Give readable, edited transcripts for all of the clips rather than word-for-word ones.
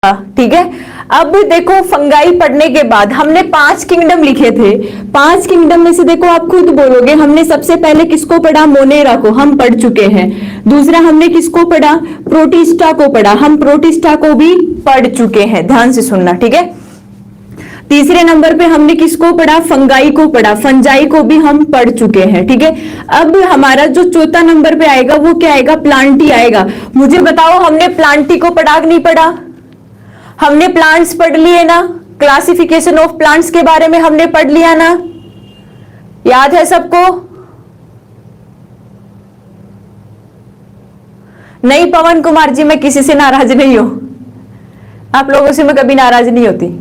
ठीक है। अब देखो फंगाई पढ़ने के बाद हमने 5 किंगडम लिखे थे। 5 किंगडम में से देखो आप खुद बोलोगे, हमने सबसे पहले किसको पढ़ा? मोनेरा को हम पढ़ चुके हैं। दूसरा हमने किसको पढ़ा? प्रोटिस्टा को पढ़ा, हम प्रोटिस्टा को भी पढ़ चुके हैं। ध्यान से सुनना, ठीक है। तीसरे नंबर पे हमने किसको पढ़ा? फंगाई को पढ़ा, फंजाई को भी हम पढ़ चुके हैं, ठीक है। अब हमारा जो चौथा नंबर पे आएगा वो क्या आएगा? प्लांटी आएगा। मुझे बताओ हमने प्लांटी को पढ़ा कि नहीं पढ़ा? हमने प्लांट्स पढ़ लिए ना, क्लासिफिकेशन ऑफ प्लांट्स के बारे में हमने पढ़ लिया ना, याद है सबको? नहीं पवन कुमार जी, मैं किसी से नाराज नहीं हूं, आप लोगों से मैं कभी नाराज नहीं होती,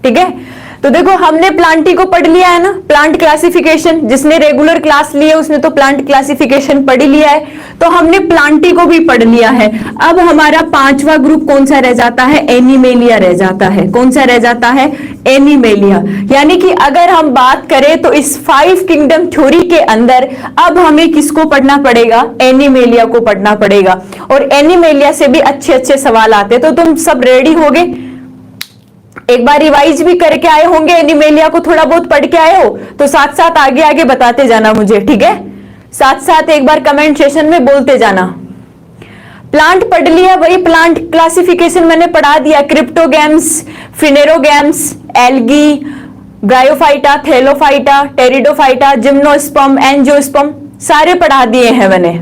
ठीक है। तो देखो हमने प्लांटी को पढ़ लिया है ना, प्लांट क्लासिफिकेशन। जिसने रेगुलर क्लास ली है उसने तो प्लांट क्लासिफिकेशन पढ़ लिया है, तो हमने प्लांटी को भी पढ़ लिया है। अब हमारा 5वां ग्रुप कौन सा रह जाता है? एनिमेलिया रह जाता है। कौन सा रह जाता है? एनिमेलिया। यानी कि अगर हम बात करें तो इस 5 किंगडम थ्योरी के अंदर अब हमें किसको पढ़ना पड़ेगा? एनिमेलिया को पढ़ना पड़ेगा। और एनिमेलिया से भी अच्छे अच्छे सवाल आते, तो तुम सब रेडी होगे? एक बार रिवाइज भी करके आए होंगे, एनिमेलिया को थोड़ा बहुत पढ़ के आए हो, तो साथ साथ आगे आगे बताते जाना मुझे, ठीक है। साथ साथ एक बार कमेंट सेशन में बोलते जाना। प्लांट पढ़ लिया, वही प्लांट क्लासिफिकेशन मैंने पढ़ा दिया। Cryptogams, phanerogams, algae, bryophyta, Thallophyta, pteridophyta, gymnosperm, angiosperm सारे पढ़ा दिए हैं मैंने।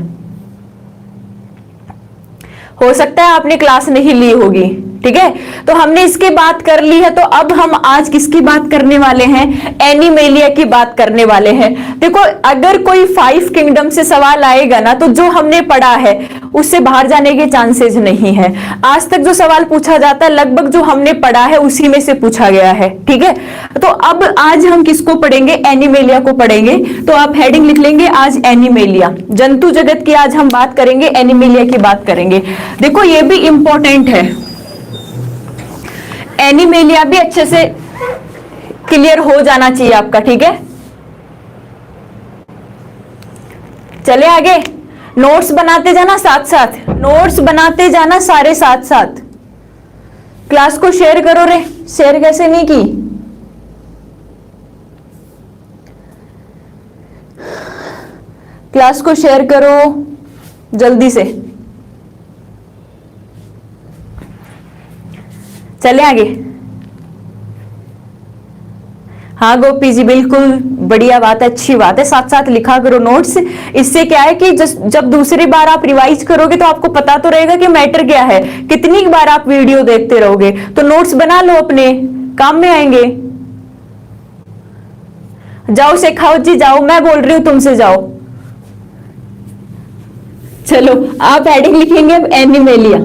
हो सकता है आपने क्लास नहीं ली होगी, ठीक है। तो हमने इसकी बात कर ली है, तो अब हम आज किसकी बात करने वाले हैं? एनिमेलिया की बात करने वाले हैं। देखो अगर कोई 5 किंगडम से सवाल आएगा ना, तो जो हमने पढ़ा है उससे बाहर जाने के चांसेस नहीं है। आज तक जो सवाल पूछा जाता है लगभग जो हमने पढ़ा है उसी में से पूछा गया है, ठीक है। तो अब आज हम किसको पढ़ेंगे? एनिमेलिया को पढ़ेंगे। तो आप हेडिंग लिख लेंगे आज एनिमेलिया, जंतु जगत की आज हम बात करेंगे, एनिमेलिया की बात करेंगे। देखो ये भी इंपॉर्टेंट है, एनिमेलिया भी अच्छे से क्लियर हो जाना चाहिए आपका, ठीक है। चले आगे, नोट्स बनाते जाना, साथ साथ नोट्स बनाते जाना सारे साथ साथ। क्लास को शेयर करो रे, शेयर कैसे नहीं की? क्लास को शेयर करो जल्दी से। चले आगे। हाँ गोपी जी, बिल्कुल बढ़िया बात है, अच्छी बात है। साथ साथ लिखा करो नोट्स। इससे क्या है कि जब दूसरी बार आप रिवाइज करोगे तो आपको पता तो रहेगा कि मैटर क्या है। कितनी बार आप वीडियो देखते रहोगे, तो नोट्स बना लो, अपने काम में आएंगे। जाओ शेखावत जी जाओ, मैं बोल रही हूं तुमसे, जाओ। चलो आप हेडिंग लिखेंगे अब एनिमेलिया।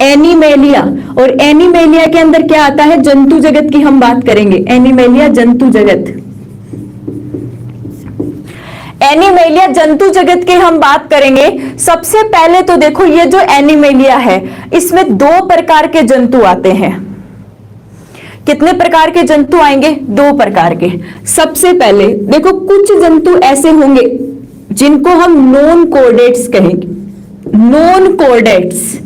एनिमेलिया, और एनिमेलिया के अंदर क्या आता है? जंतु जगत की हम बात करेंगे। एनिमेलिया जंतु जगत, एनिमेलिया जंतु जगत की हम बात करेंगे। सबसे पहले तो देखो ये जो एनिमेलिया है इसमें 2 प्रकार के जंतु आते हैं। कितने प्रकार के जंतु आएंगे? 2 प्रकार के। सबसे पहले देखो कुछ जंतु ऐसे होंगे जिनको हम नॉन कोर्डेट्स कहेंगे। नॉन कोर्डेट्स,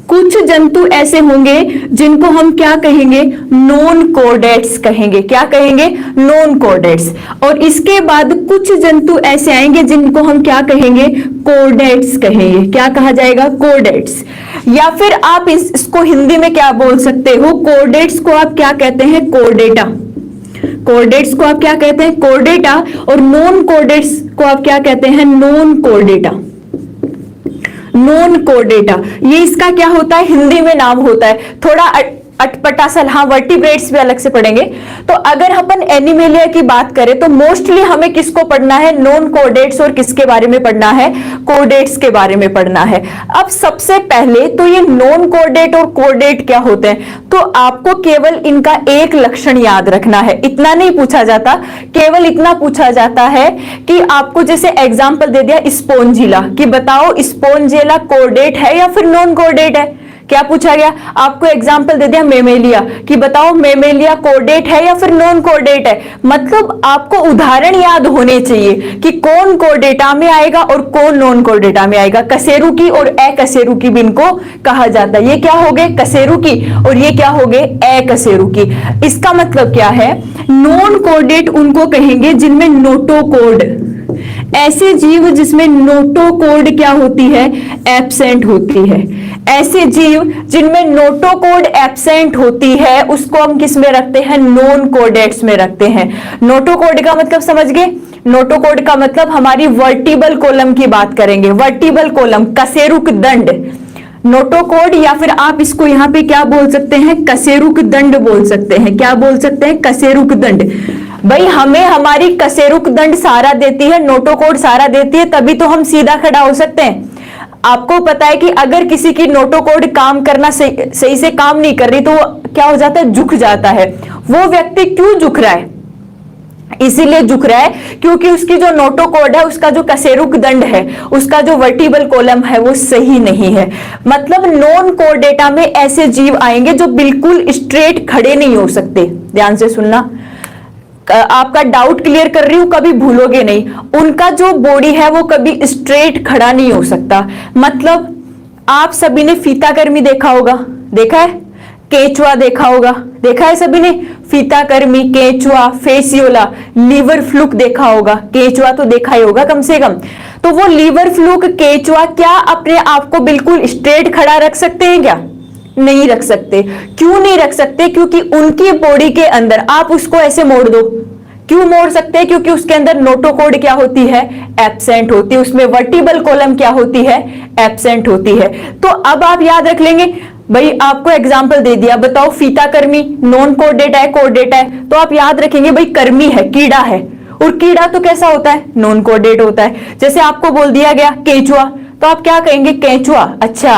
कुछ जंतु ऐसे होंगे जिनको हम क्या कहेंगे? नॉन कोर्डेट्स कहेंगे। क्या कहेंगे? Non chordates. और इसके बाद कुछ जंतु ऐसे आएंगे जिनको हम क्या कहेंगे? कोर्डेट्स कहेंगे। क्या कहा जाएगा? कोर्डेट्स। या फिर आप इसको हिंदी में क्या बोल सकते हो? कोर्डेट्स को आप क्या कहते हैं? कोर्डेटा। कोर्डेट्स को आप क्या कहते हैं? कोर्डेटा। और नॉन कोर्डेट्स को आप क्या कहते हैं? Non Chordata. नॉन कोर्डेटा, ये इसका क्या होता है? हिंदी में नाम होता है। थोड़ा अटपटा सा, हाँ वर्टिब्रेट्स भी अलग से पढ़ेंगे। तो अगर अपन एनिमेलिया की बात करें तो मोस्टली हमें किसको पढ़ना है? Non chordates. और किसके बारे में पढ़ना है? कोर्डेट्स के बारे में पढ़ना है। अब सबसे पहले तो ये नॉन कोर्डेट और कोर्डेट क्या होते हैं, तो आपको केवल इनका एक लक्षण याद रखना है। इतना नहीं पूछा जाता, केवल इतना पूछा जाता है कि आपको जैसे एग्जाम्पल दे दिया स्पोंजिला, कि बताओ स्पोंजिला कोर्डेट है या फिर नॉन कोर्डेट है। क्या पूछा गया? आपको एग्जाम्पल दे दिया मेमेलिया, कि बताओ मेमेलिया कोडेट है या फिर नॉन कोडेट है। मतलब आपको उदाहरण याद होने चाहिए कि कौन कोडेटा में आएगा और कौन नॉन कोडेटा में आएगा। कशेरुकी और अकशेरुकी भी इनको कहा जाता है। ये क्या हो गए? कशेरुकी, और ये क्या हो गए? अकशेरुकी। इसका मतलब क्या है? नॉन कोडेट उनको कहेंगे जिनमें नोटोकोड, ऐसे जीव जिसमें नोटोकोड क्या होती है? एब्सेंट होती है। ऐसे जीव जिनमें नोटोकोड एब्सेंट होती है उसको हम किस में रखते हैं? नॉन कोडेट्स में रखते हैं। नोटोकोड का मतलब समझ गए? नोटोकोड का मतलब हमारी वर्टिबल कॉलम की बात करेंगे। वर्टिबल कॉलम, कशेरुक दंड, नोटोकोड, या फिर आप इसको यहां पे क्या बोल सकते हैं? कशेरुक दंड बोल सकते हैं। क्या बोल सकते हैं? कशेरुक दंड। भाई हमें हमारी कशेरुक दंड सहारा देती है, नोटोकोड सहारा देती है, तभी तो हम सीधा खड़ा हो सकते हैं। आपको पता है कि अगर किसी की नोटोकोड काम करना सही से काम नहीं कर रही तो वो क्या हो जाता है? झुक जाता है। वो व्यक्ति क्यों झुक रहा है? इसीलिए झुक रहा है क्योंकि उसकी जो नोटोकोड है, उसका जो कशेरुक दंड है, उसका जो वर्टिबल कॉलम है वो सही नहीं है। मतलब नॉन कोडेटा में ऐसे जीव आएंगे जो बिल्कुल स्ट्रेट खड़े नहीं हो सकते। ध्यान से सुनना, आपका डाउट क्लियर कर रही हूं, कभी भूलोगे नहीं। उनका जो बॉडी है वो कभी स्ट्रेट खड़ा नहीं हो सकता। मतलब आप सभी ने फीताकर्मी देखा होगा, देखा है? केचुआ देखा होगा, देखा है सभी ने? फीताकर्मी, केचुआ, फेसियोला, लीवर फ्लूक देखा होगा। केचुआ तो देखा ही होगा कम से कम। तो वो लीवर फ्लूक, केचुआ क्या अपने आप को बिल्कुल स्ट्रेट खड़ा रख सकते हैं क्या? नहीं रख सकते। क्यों नहीं रख सकते? क्योंकि उनकी बॉडी के अंदर आप उसको ऐसे मोड़ दो। क्यों मोड़ सकते हैं? क्योंकि उसके अंदर नोटोकोड क्या होती है? एब्सेंट होती है। उसमें वर्टिबल कॉलम क्या होती है? एब्सेंट होती है। तो अब आप याद रख लेंगे। भाई आपको एग्जाम्पल दे दिया, बताओ फीताकर्मी नॉन कोडेट है, कोडेट है? तो आप याद रखेंगे भाई कर्मी है, कीड़ा है, और कीड़ा तो कैसा होता है? नॉन कोडेट होता है। जैसे आपको बोल दिया गया केचुआ, तो आप क्या कहेंगे? केचुआ। अच्छा,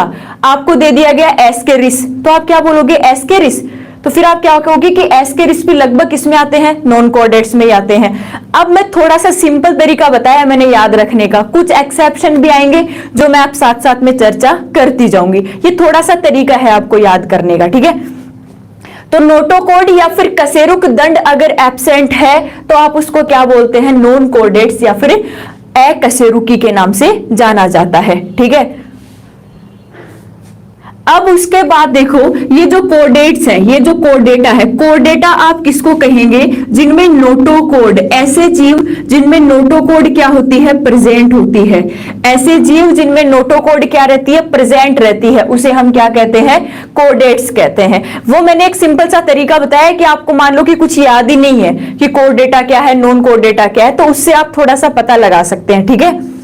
आपको दे दिया गया एस्केरिस, तो आप क्या बोलोगे? एस्केरिस। तो फिर आप क्या कहोगे कि एस्केरिस भी लगभग किसमें आते हैं? नॉन कोडेट्स में आते हैं। अब मैं थोड़ा सा सिंपल तरीका बताया मैंने याद रखने का, कुछ एक्सेप्शन भी आएंगे जो मैं आप साथ साथ में चर्चा करती जाऊंगी। ये थोड़ा सा तरीका है आपको याद करने का, ठीक है? तो नोटोकोड या फिर कशेरुक दंड अगर एब्सेंट है तो आप उसको क्या बोलते हैं? नॉन कोडेट्स या फिर अकशेरुकी के नाम से जाना जाता है, ठीक है? अब उसके बाद देखो ये जो कोडेट्स है, ये जो कोडेटा है, कोडेटा आप किसको कहेंगे? जिनमें नोटोकोड, ऐसे जीव जिनमें नोटोकोड क्या होती है? प्रेजेंट होती है। ऐसे जीव जिनमें नोटोकोड क्या रहती है? प्रेजेंट रहती है, उसे हम क्या कहते हैं? कोडेट्स कहते हैं। वो मैंने एक सिंपल सा तरीका बताया कि आपको मान लो कि कुछ याद ही नहीं है कि कोडेटा क्या है, नॉन कोडेटा क्या है, तो उससे आप थोड़ा सा पता लगा सकते हैं, ठीक है?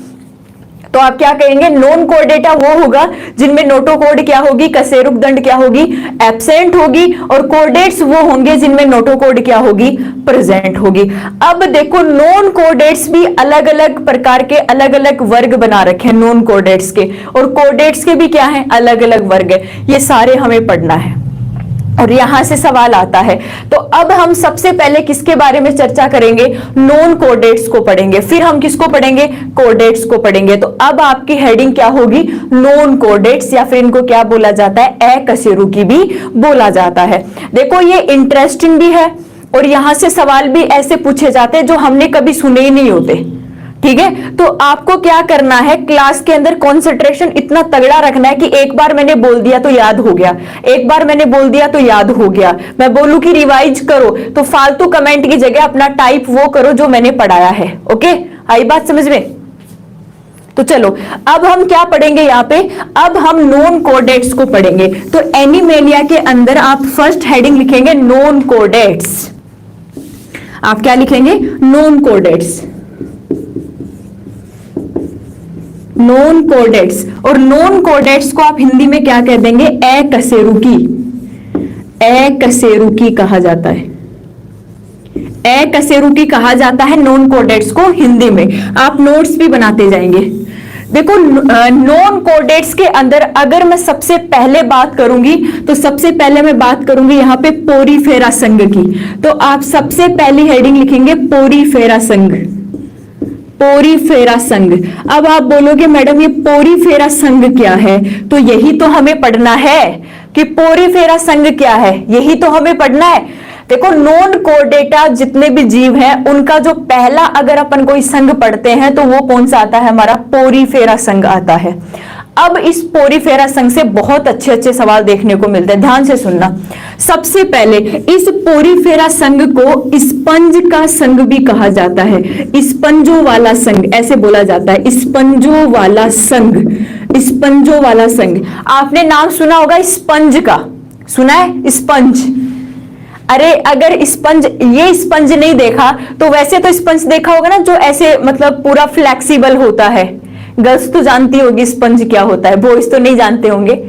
तो आप क्या कहेंगे? नॉन कोडेटा वो होगा जिनमें नोटोकोड क्या होगी? कशेरुक दंड क्या होगी? एब्सेंट होगी। और कोडेट्स वो होंगे जिनमें नोटोकोड क्या होगी? प्रेजेंट होगी। अब देखो नॉन कोडेट्स भी अलग अलग प्रकार के अलग अलग वर्ग बना रखे हैं नॉन कोडेट्स के, और कोडेट्स के भी क्या है? अलग अलग वर्ग है। ये सारे हमें पढ़ना है और यहां से सवाल आता है। तो अब हम सबसे पहले किसके बारे में चर्चा करेंगे? नॉन कोडेट्स को पढ़ेंगे, फिर हम किसको पढ़ेंगे? कोडेट्स को पढ़ेंगे। तो अब आपकी हेडिंग क्या होगी? नॉन कोडेट्स, या फिर इनको क्या बोला जाता है? अकशेरुकी भी बोला जाता है। देखो ये इंटरेस्टिंग भी है और यहां से सवाल भी ऐसे पूछे जाते हैं जो हमने कभी सुने ही नहीं होते, ठीक है? तो आपको क्या करना है? क्लास के अंदर कंसंट्रेशन इतना तगड़ा रखना है कि एक बार मैंने बोल दिया तो याद हो गया, एक बार मैंने बोल दिया तो याद हो गया। मैं बोलूं कि रिवाइज करो तो फालतू कमेंट की जगह अपना टाइप वो करो जो मैंने पढ़ाया है। ओके, आई बात समझ में? तो चलो अब हम क्या पढ़ेंगे यहाँ पे? अब हम नॉन कोडेट्स को पढ़ेंगे। तो एनिमेलिया के अंदर आप फर्स्ट हेडिंग लिखेंगे नॉन कोडेट्स। आप क्या लिखेंगे? नॉन कोडेट्स। नॉन कोडेट्स, और नॉन कोडेट्स को आप हिंदी में क्या कह देंगे? अकशेरुकी। अकशेरुकी कहा जाता है, अकशेरुकी कहा जाता है नॉन कोडेट्स को हिंदी में। आप नोट्स भी बनाते जाएंगे। देखो नॉन कोडेट्स के अंदर अगर मैं सबसे पहले बात करूंगी तो सबसे पहले मैं बात करूंगी यहाँ पे पोरीफेरा संघ की। तो आप सबसे पहली हेडिंग लिखेंगे पोरीफेरा संघ। पोरीफेरा संघ। अब आप बोलोगे मैडम ये पोरीफेरा संघ क्या है, तो यही तो हमें पढ़ना है कि पोरीफेरा संघ क्या है, यही तो हमें पढ़ना है। देखो नॉन कोर्डेटा जितने भी जीव हैं उनका जो पहला अगर अपन कोई संघ पढ़ते हैं तो वो कौन सा आता है, हमारा पोरीफेरा संघ आता है। अब इस पोरीफेरा संघ से बहुत अच्छे अच्छे सवाल देखने को मिलते हैं, ध्यान से सुनना। सबसे पहले इस पोरीफेरा संघ को स्पंज का संघ भी कहा जाता है, स्पंजों वाला संघ ऐसे बोला जाता है, स्पंजों वाला संघ, स्पंजों वाला संघ। आपने नाम सुना होगा स्पंज का, सुना है स्पंज? अरे अगर स्पंज, ये स्पंज नहीं देखा तो वैसे तो स्पंज देखा होगा ना, जो ऐसे मतलब पूरा फ्लेक्सिबल होता है। गर्ल्स तो जानती होगी स्पंज क्या होता है, बॉयज तो नहीं जानते होंगे,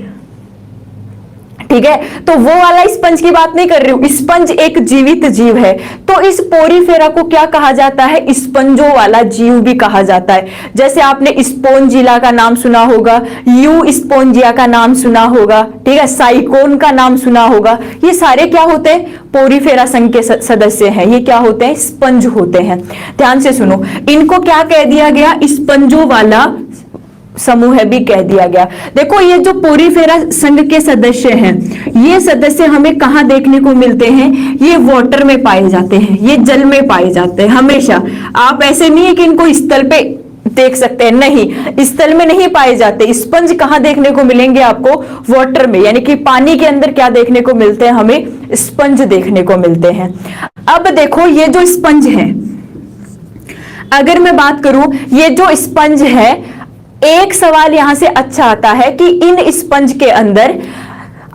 ठीक है। तो वो वाला स्पंज की बात नहीं कर रही हूं, स्पंज एक जीवित जीव है। तो इस पोरीफेरा को क्या कहा जाता है, स्पंजों वाला जीव भी कहा जाता है। जैसे आपने स्पोंजिला का नाम सुना होगा, यू स्पोंजिया का नाम सुना होगा, ठीक है, साइकोन का नाम सुना होगा। ये सारे क्या होते हैं, पोरीफेरा संघ के सदस्य हैं। ये क्या होते हैं, स्पंज होते हैं। ध्यान से सुनो, इनको क्या कह दिया गया, स्पंजों वाला समूह है भी कह दिया गया। देखो ये जो पोरीफेरा संघ के सदस्य हैं, ये सदस्य हमें कहां देखने को मिलते हैं, ये वाटर में पाए जाते हैं, ये जल में पाए जाते हैं हमेशा। आप ऐसे नहीं है कि इनको स्थल पे देख सकते हैं, नहीं, स्थल में नहीं पाए जाते। स्पंज कहां देखने को मिलेंगे आपको, वाटर में, यानी कि पानी के अंदर क्या देखने को मिलते हैं, हमें स्पंज देखने को मिलते हैं। अब देखो ये जो स्पंज है, अगर मैं बात करूं ये जो स्पंज है, एक सवाल यहां से अच्छा आता है कि इन स्पंज के अंदर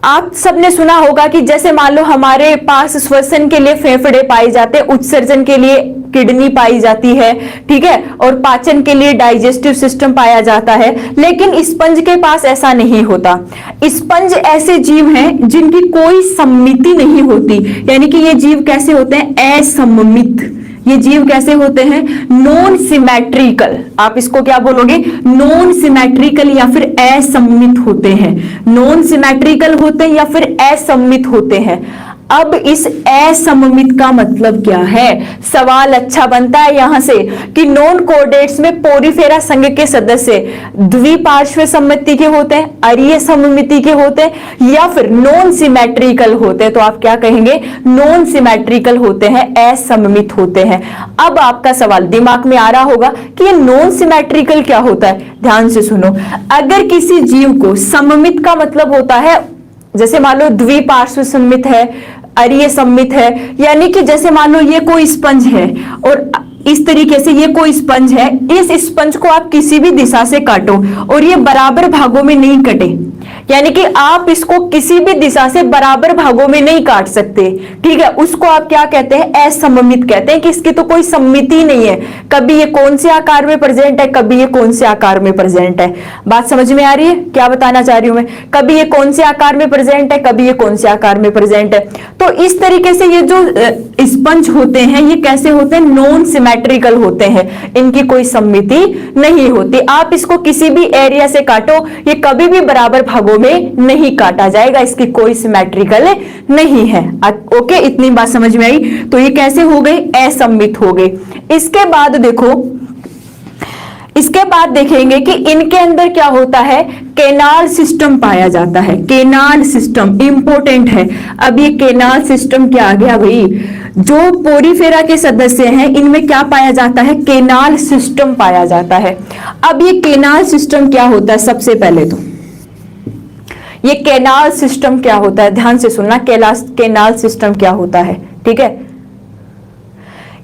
आप सबने सुना होगा कि जैसे मान लो हमारे पास श्वसन के लिए फेफड़े पाए जाते हैं, उत्सर्जन के लिए किडनी पाई जाती है, ठीक है, और पाचन के लिए डाइजेस्टिव सिस्टम पाया जाता है। लेकिन स्पंज के पास ऐसा नहीं होता। स्पंज ऐसे जीव हैं जिनकी कोई सममिति नहीं होती, यानी कि ये जीव कैसे होते हैं, असममित। ये जीव कैसे होते हैं, नॉन सिमेट्रिकल। आप इसको क्या बोलोगे, नॉन सिमेट्रिकल या फिर असममित होते हैं। नॉन सिमेट्रिकल होते हैं या फिर असममित होते हैं। अब इस असममित का मतलब क्या है, सवाल अच्छा बनता है यहां से कि नॉन कोऑर्डिनेट्स में पोरीफेरा संघ के सदस्य द्विपार्श्व सममिति के होते हैं, अरीय सममिति के होते हैं, या फिर नॉन सिमेट्रिकल होते हैं। तो आप क्या कहेंगे, नॉन सिमेट्रिकल होते हैं, असममित होते हैं। अब आपका सवाल दिमाग में आ रहा होगा कि ये नॉन सिमेट्रिकल क्या होता है। ध्यान से सुनो, अगर किसी जीव को सममित का मतलब होता है, जैसे मान लो द्विपार्श्व सममित है, अरीय सममित है, यानी कि जैसे मान लो ये कोई स्पंज है और इस तरीके से ये कोई स्पंज है, इस स्पंज को आप किसी भी दिशा से काटो और ये बराबर भागों में नहीं कटे, यानी कि आप इसको किसी भी दिशा से बराबर भागों में नहीं काट सकते, ठीक है, उसको आप क्या कहते हैं, असममित कहते हैं कि इसकी तो कोई सममिति नहीं है, कभी ये कौन से आकार में प्रेजेंट है, कभी ये कौन से आकार में प्रेजेंट है। बात समझ में आ रही है क्या बताना चाह रही हूं मैं, कभी ये कौन से आकार में प्रेजेंट है, कभी ये कौन से आकार में प्रेजेंट है। तो इस तरीके से ये जो स्पंज होते हैं ये कैसे होते हैं, नॉन सिमेट्रिकल होते हैं, इनकी कोई सममिति नहीं होती। आप इसको किसी भी एरिया से काटो, ये कभी भी बराबर भागों में नहीं काटा जाएगा, इसकी कोई सिमेट्रिकल नहीं है। ओके, इतनी बात समझ में आई। तो ये कैसे हो गए, असममित हो गए। इसके बाद देखो, इसके बाद देखेंगे कि इनके अंदर क्या होता है, केनाल सिस्टम पाया जाता है। केनाल सिस्टम इंपॉर्टेंट है। अब ये केनाल सिस्टम क्या आ गया भाई, जो पोरीफेरा के सदस्य हैं इनमें क्या पाया जाता है, केनाल सिस्टम पाया जाता है। अब ये केनाल सिस्टम क्या होता है, सबसे पहले तो ये केनाल सिस्टम क्या होता है, ध्यान से सुनना, केनाल सिस्टम क्या होता है, ठीक है।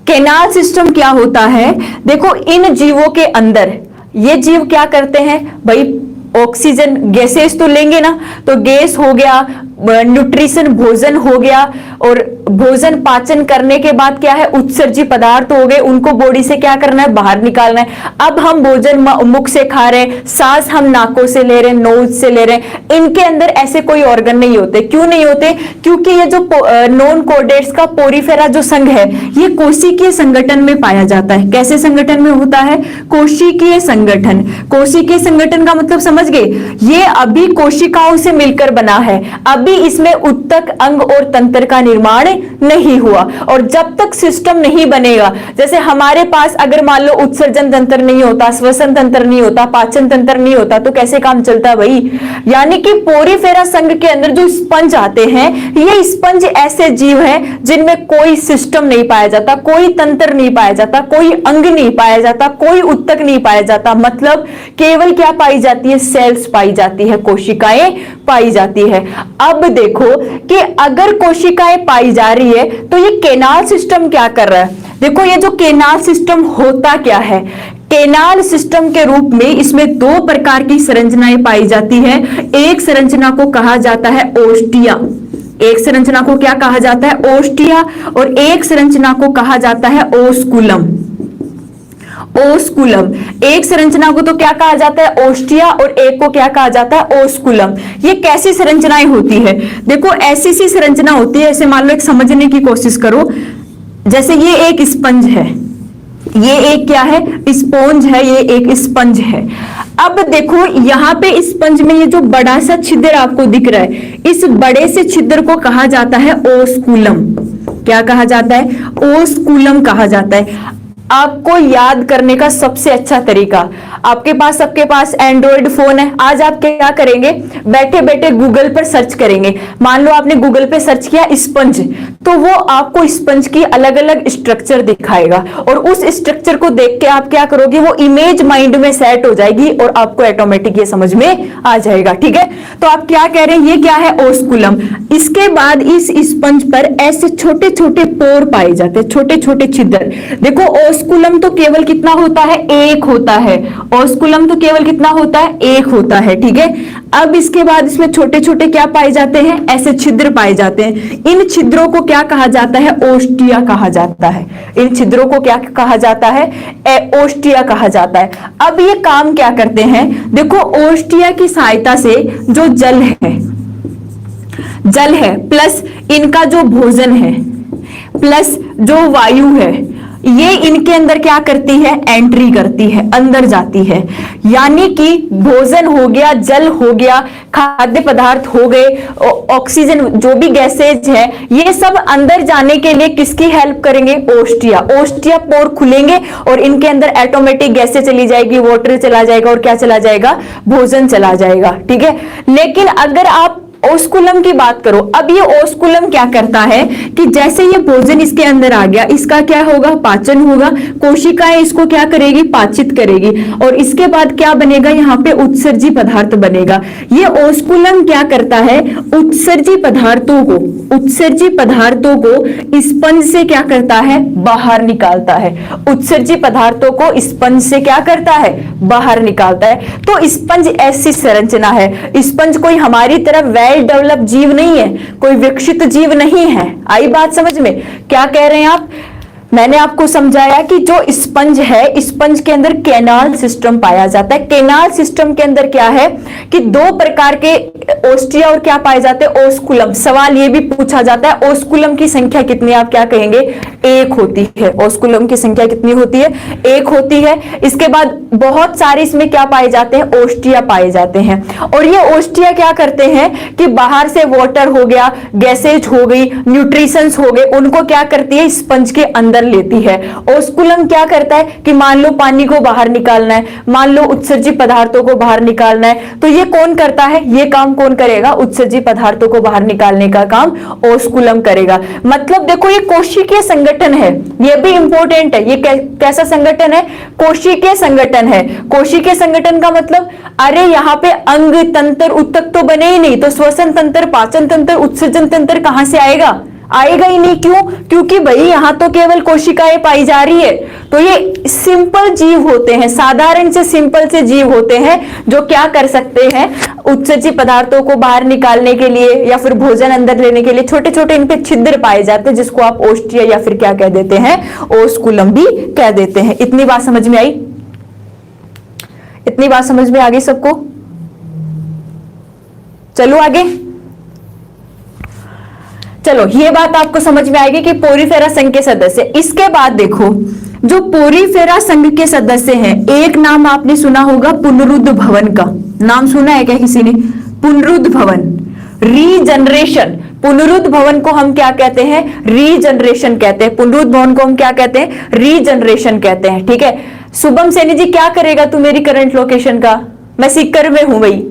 केनाल सिस्टम क्या होता है, देखो इन जीवों के अंदर ये जीव क्या करते हैं भाई, ऑक्सीजन गैसेस तो लेंगे ना, तो गैस हो गया, न्यूट्रिशन भोजन हो गया, और भोजन पाचन करने के बाद क्या है, उत्सर्जी पदार्थ हो गए, उनको बॉडी से क्या करना है, बाहर निकालना है। अब हम भोजन मुख से खा रहे हैं, सांस हम नाकों से ले रहे हैं, नोज से ले रहे हैं। इनके अंदर ऐसे कोई ऑर्गन नहीं होते। क्यों नहीं होते, क्योंकि ये जो नॉन कोऑर्डिनेट्स का पोरीफेरा जो संघ है ये कोशिकीय संगठन में पाया जाता है। कैसे संगठन में होता है, कोशिकीय संगठन। कोशिकीय संगठन का मतलब समझ गए, ये अभी कोशिकाओं से मिलकर बना है, अभी अभी इसमें उत्तक, अंग और तंत्र का निर्माण नहीं हुआ। और जब तक सिस्टम नहीं बनेगा, जैसे हमारे पास अगर मान लो उत्सर्जन तंत्र नहीं होता, श्वसन तंत्र नहीं होता, पाचन तंत्र नहीं होता, तो कैसे काम चलता है भाई। यानी कि पोरीफेरा संघ के अंदर जो स्पंज आते हैं, ये स्पंज ऐसे जीव हैं जिनमें कोई सिस्टम नहीं पाया जाता, कोई तंत्र नहीं पाया जाता, कोई अंग नहीं पाया जाता, कोई उत्तक नहीं पाया जाता। मतलब केवल क्या पाई जाती है, सेल्स पाई जाती है, कोशिकाएं पाई जाती है। अब देखो कि अगर कोशिकाएं पाई जा रही है तो ये केनाल सिस्टम क्या कर रहा है। देखो ये जो केनाल सिस्टम होता क्या है, केनाल सिस्टम के रूप में इसमें दो प्रकार की संरचनाएं पाई जाती है। एक संरचना को कहा जाता है ओस्टिया, एक संरचना को क्या कहा जाता है, ओस्टिया, और एक संरचना को कहा जाता है ओस्कुलम। ओस्कुलम, एक संरचना को तो क्या कहा जाता है, ओस्टिया, और एक को क्या कहा जाता है, ओस्कुलम। ये कैसी संरचनाएं होती है, देखो ऐसी सी संरचना होती है, ऐसे मान लो एक समझने की कोशिश करो, जैसे ये एक स्पंज है, ये एक क्या है, स्पॉन्ज है, ये एक स्पंज है। अब देखो यहां पे स्पंज में ये जो बड़ा सा छिद्र आपको दिख रहा है, इस बड़े से छिद्र को कहा जाता है ओस्कुलम। क्या कहा जाता है, ओस्कुलम कहा जाता है। आपको याद करने का सबसे अच्छा तरीका, आपके पास, सबके पास एंड्रॉइड फोन है, आज आप क्या करेंगे, बैठे बैठे गूगल पर सर्च करेंगे। मान लो आपने गूगल पे सर्च किया स्पंज, तो वो आपको स्पंज की अलग अलग स्ट्रक्चर दिखाएगा, और उस स्ट्रक्चर को देख के आप क्या करोगे, वो इमेज माइंड में सेट हो जाएगी और आपको ऑटोमेटिक ये समझ में आ जाएगा। ठीक है, तो आप क्या कह रहे हैं, ये क्या है, ओस्कुलम। इसके बाद इस स्पंज पर ऐसे छोटे छोटे पोर पाए जाते हैं, छोटे छोटे छिद्र। देखो ओस्कुलम तो केवल कितना होता है, एक होता है, ओस्कुलम तो केवल कितना होता है, एक होता है। ठीक है, अब इसके बाद इसमें छोटे छोटे क्या पाए जाते हैं, ऐसे छिद्र पाए जाते हैं। इन छिद्रों को क्या कहा जाता है, ओस्टिया कहा जाता है। इन छिद्रों को क्या कहा जाता है, ओस्टिया कहा जाता है। अब ये काम क्या करते हैं, देखो ओस्टिया की सहायता से जो जल है प्लस इनका जो भोजन है प्लस जो वायु है, ये इनके अंदर क्या करती है, एंट्री करती है, अंदर जाती है। यानी कि भोजन हो गया, जल हो गया, खाद्य पदार्थ हो गए, ऑक्सीजन, जो भी गैसेज है, ये सब अंदर जाने के लिए किसकी हेल्प करेंगे, ओस्टिया। ओस्टिया पोर खुलेंगे और इनके अंदर ऑटोमेटिक गैसें चली जाएगी, वाटर चला जाएगा, और क्या चला जाएगा, भोजन चला जाएगा। ठीक है, लेकिन अगर आप ओस्कुलम की बात करो, अब ये ओस्कुलम क्या करता है कि जैसे ये भोजन इसके अंदर आ गया, इसका क्या होगा, पाचन होगा, कोशिकाएं इसको क्या करेगी, पाचित करेगी, और इसके बाद क्या बनेगा, यहाँ पे उत्सर्जी पदार्थ बनेगा। ये ओस्कुलम क्या करता है, उत्सर्जी पदार्थों को स्पंज से क्या करता है, बाहर निकालता है। उत्सर्जी पदार्थों को स्पंज से क्या करता है, बाहर निकालता है। तो स्पंज ऐसी संरचना है, स्पंज कोई हमारी तरह डेवलप जीव नहीं है, कोई विकसित जीव नहीं है। आई बात समझ में, क्या कह रहे हैं आप, मैंने आपको समझाया कि जो स्पंज है, स्पंज के अंदर केनाल सिस्टम पाया जाता है। केनाल सिस्टम के अंदर क्या है कि दो प्रकार के ओस्टिया और क्या पाए जाते हैं, ओस्कुलम। सवाल ये भी पूछा जाता है ओस्कुलम की संख्या कितनी, आप क्या कहेंगे, एक होती है। ओस्कुलम की संख्या कितनी होती है, एक होती है। इसके बाद बहुत सारे इसमें क्या पाए जाते हैं, ओस्टिया पाए जाते हैं। और ये ओस्टिया क्या करते हैं कि बाहर से वाटर हो गया, गैसेज हो गई, न्यूट्रिशंस हो गए, उनको क्या करती है, स्पंज के अंदर लेती है। ओस्कुलम क्या करता है कि मान लो पानी को बाहर निकालना है, मान लो उत्सर्जी पदार्थों को बाहर निकालना है, तो ये कौन करता है, ये काम कौन करेगा, उत्सर्जी पदार्थों को बाहर निकालने का काम ओस्कुलम करेगा। मतलब देखो ये कोशिकीय संगठन है, ये भी इंपॉर्टेंट है। ये कैसा संगठन है, कोशिकीय संगठन है। कोशिकीय संगठन का मतलब, अरे यहाँ पे अंग, तंत्र, उत्तक तो बने ही नहीं, तो श्वसन तंत्र, पाचन तंत्र, उत्सर्जन तंत्र कहां से आएगा, आएगा ही नहीं। क्यों, क्योंकि भाई यहां तो केवल कोशिकाएं पाई जा रही है। तो ये सिंपल जीव होते हैं, साधारण से सिंपल से जीव होते हैं, जो क्या कर सकते हैं, उत्सर्जी पदार्थों को बाहर निकालने के लिए या फिर भोजन अंदर लेने के लिए छोटे छोटे इन पे छिद्र पाए जाते हैं, जिसको आप ओस्टिया या फिर क्या कह देते हैं, ओस्कुलम भी कह देते हैं। इतनी बात समझ में आई, इतनी बात समझ में आ गई सबको। चलो आगे, चलो ये बात आपको समझ में आएगी कि पोरीफेरा संघ के सदस्य। इसके बाद देखो जो पोरीफेरा संघ के सदस्य हैं, एक नाम आपने सुना होगा पुनरुद्ध भवन का, नाम सुना है क्या किसी ने, पुनरुद्ध भवन। रीजनरेशन, पुनरुद्ध भवन को हम क्या कहते हैं? रीजनरेशन कहते हैं। पुनरुद्ध भवन को हम क्या कहते हैं? रीजनरेशन कहते हैं। ठीक है, शुभम सैनी जी क्या करेगा तू मेरी करंट लोकेशन का? मैं सीकर में हूं भाई।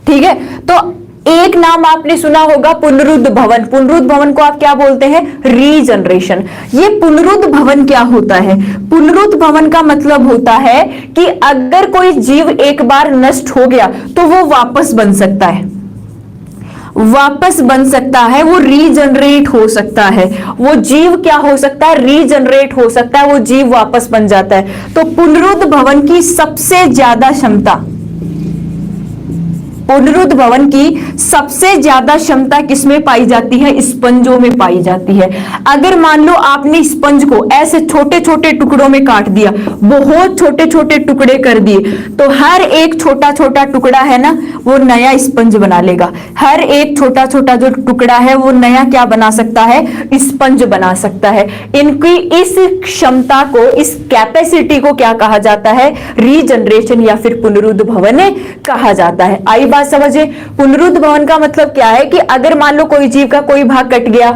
ठीक है, तो एक नाम आपने सुना होगा पुनरुद्ध भवन। पुनरुद्ध भवन को आप क्या बोलते हैं? रीजनरेशन। ये पुनरुद्ध भवन क्या होता है? पुनरुद्ध भवन का मतलब होता है कि अगर कोई जीव एक बार नष्ट हो गया तो वो वापस बन सकता है, वापस बन सकता है, वो रीजनरेट हो सकता है। वो जीव क्या हो सकता है? रीजनरेट हो सकता है, वो जीव वापस बन जाता है। तो पुनरुद्ध भवन की सबसे ज्यादा क्षमता, पुनरुद्ध भवन की सबसे ज्यादा क्षमता किसमें पाई जाती है? स्पंजों में पाई जाती है। अगर मान लो आपने स्पंज को ऐसे छोटे छोटे टुकड़ों में काट दिया, बहुत छोटे छोटे टुकड़े कर दिए, तो हर एक छोटा छोटा टुकड़ा है ना, वो नया स्पंज बना लेगा। हर एक छोटा छोटा जो टुकड़ा है वो नया क्या बना सकता है? स्पंज बना सकता है। इनकी इस क्षमता को, इस कैपेसिटी को क्या कहा जाता है? रीजनरेशन या फिर पुनरुद्ध भवन कहा जाता है। आई बात समझे? पुनरुद्ध भवन का मतलब क्या है कि अगर मान लो कोई जीव का कोई भाग कट गया,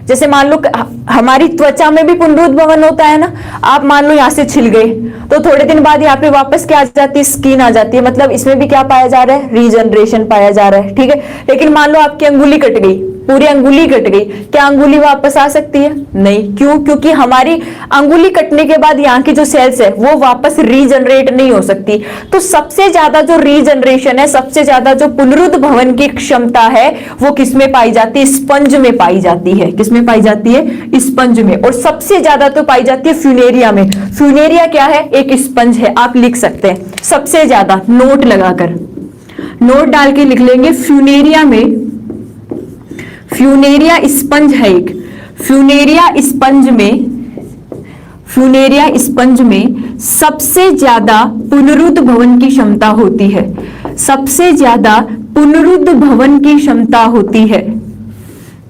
जैसे मान लो हमारी त्वचा में भी पुनरुद्ध भवन होता है ना। आप मान लो यहां से छिल गए तो थोड़े दिन बाद यहाँ पे वापस क्या आ जाती है? स्किन आ जाती है। मतलब इसमें भी क्या पाया जा रहा है? रीजनरेशन पाया जा रहा है। ठीक है, लेकिन मान लो आपकी अंगुली कट गई, पूरी अंगुली कट गई, क्या अंगुली वापस आ सकती है? नहीं। क्यों? क्योंकि हमारी अंगुली कटने के बाद यहाँ की जो सेल्स है वो वापस रीजनरेट नहीं हो सकती। तो सबसे ज्यादा जो रीजनरेशन है, सबसे ज्यादा जो पुनरुद्ध भवन की क्षमता है वो किसमें पाई जाती है? स्पंज में पाई जाती है। किसमें पाई जाती है? स्पंज में। और सबसे ज्यादा तो पाई जाती है फ्यूनेरिया में। फ्यूनेरिया क्या है? एक स्पंज है। आप लिख सकते हैं सबसे ज्यादा, नोट लगाकर, नोट डाल के लिख लेंगे। फ्यूनेरिया में, फ्यूनेरिया स्पंज है एक। फ्यूनेरिया स्पंज में, फ्यूनेरिया स्पंज में सबसे ज्यादा पुनरुद्ध भवन की क्षमता होती है। सबसे ज्यादा पुनरुद्ध भवन की क्षमता होती है,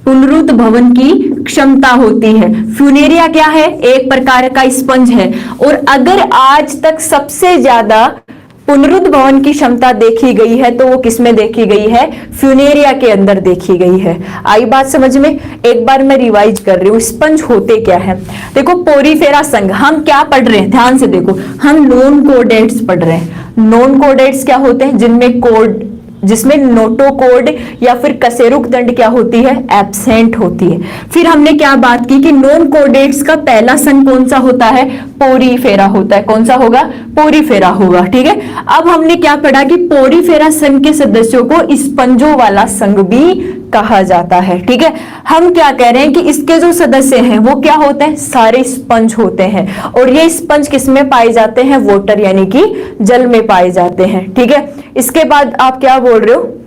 पुनरुद्ध भवन की क्षमता होती है। फ्यूनेरिया क्या है? एक प्रकार का स्पंज है। और अगर आज तक सबसे ज्यादा पुनरुद्ध भवन की क्षमता देखी गई है तो वो किसमें देखी गई है? फ्यूनेरिया के अंदर देखी गई है। आई बात समझ में? एक बार मैं रिवाइज कर रही हूँ, स्पंज होते क्या है। देखो, पोरीफेरा संघ हम क्या पढ़ रहे हैं? ध्यान से देखो, हम नॉन कोडेट्स पढ़ रहे हैं। नॉन कोडेट्स क्या होते हैं? जिनमें कोड, जिसमें नोटोकोड या फिर कशेरुक दंड क्या होती है? एब्सेंट होती है। फिर हमने क्या बात की कि नॉन कोडेट्स का पहला संघ कौन सा होता है? पोरीफेरा होता है। कौन सा होगा? पोरीफेरा होगा। ठीक है, अब हमने क्या पढ़ा कि पोरीफेरा संघ के सदस्यों को स्पंजों वाला संघ भी कहा जाता है। ठीक है, हम क्या कह रहे हैं कि इसके जो सदस्य हैं वो क्या होते हैं? सारे स्पंज होते हैं। और ये स्पंज किसमें पाए जाते हैं? वाटर यानी कि जल में पाए जाते हैं। ठीक है, इसके बाद आप क्या बोल रहे हो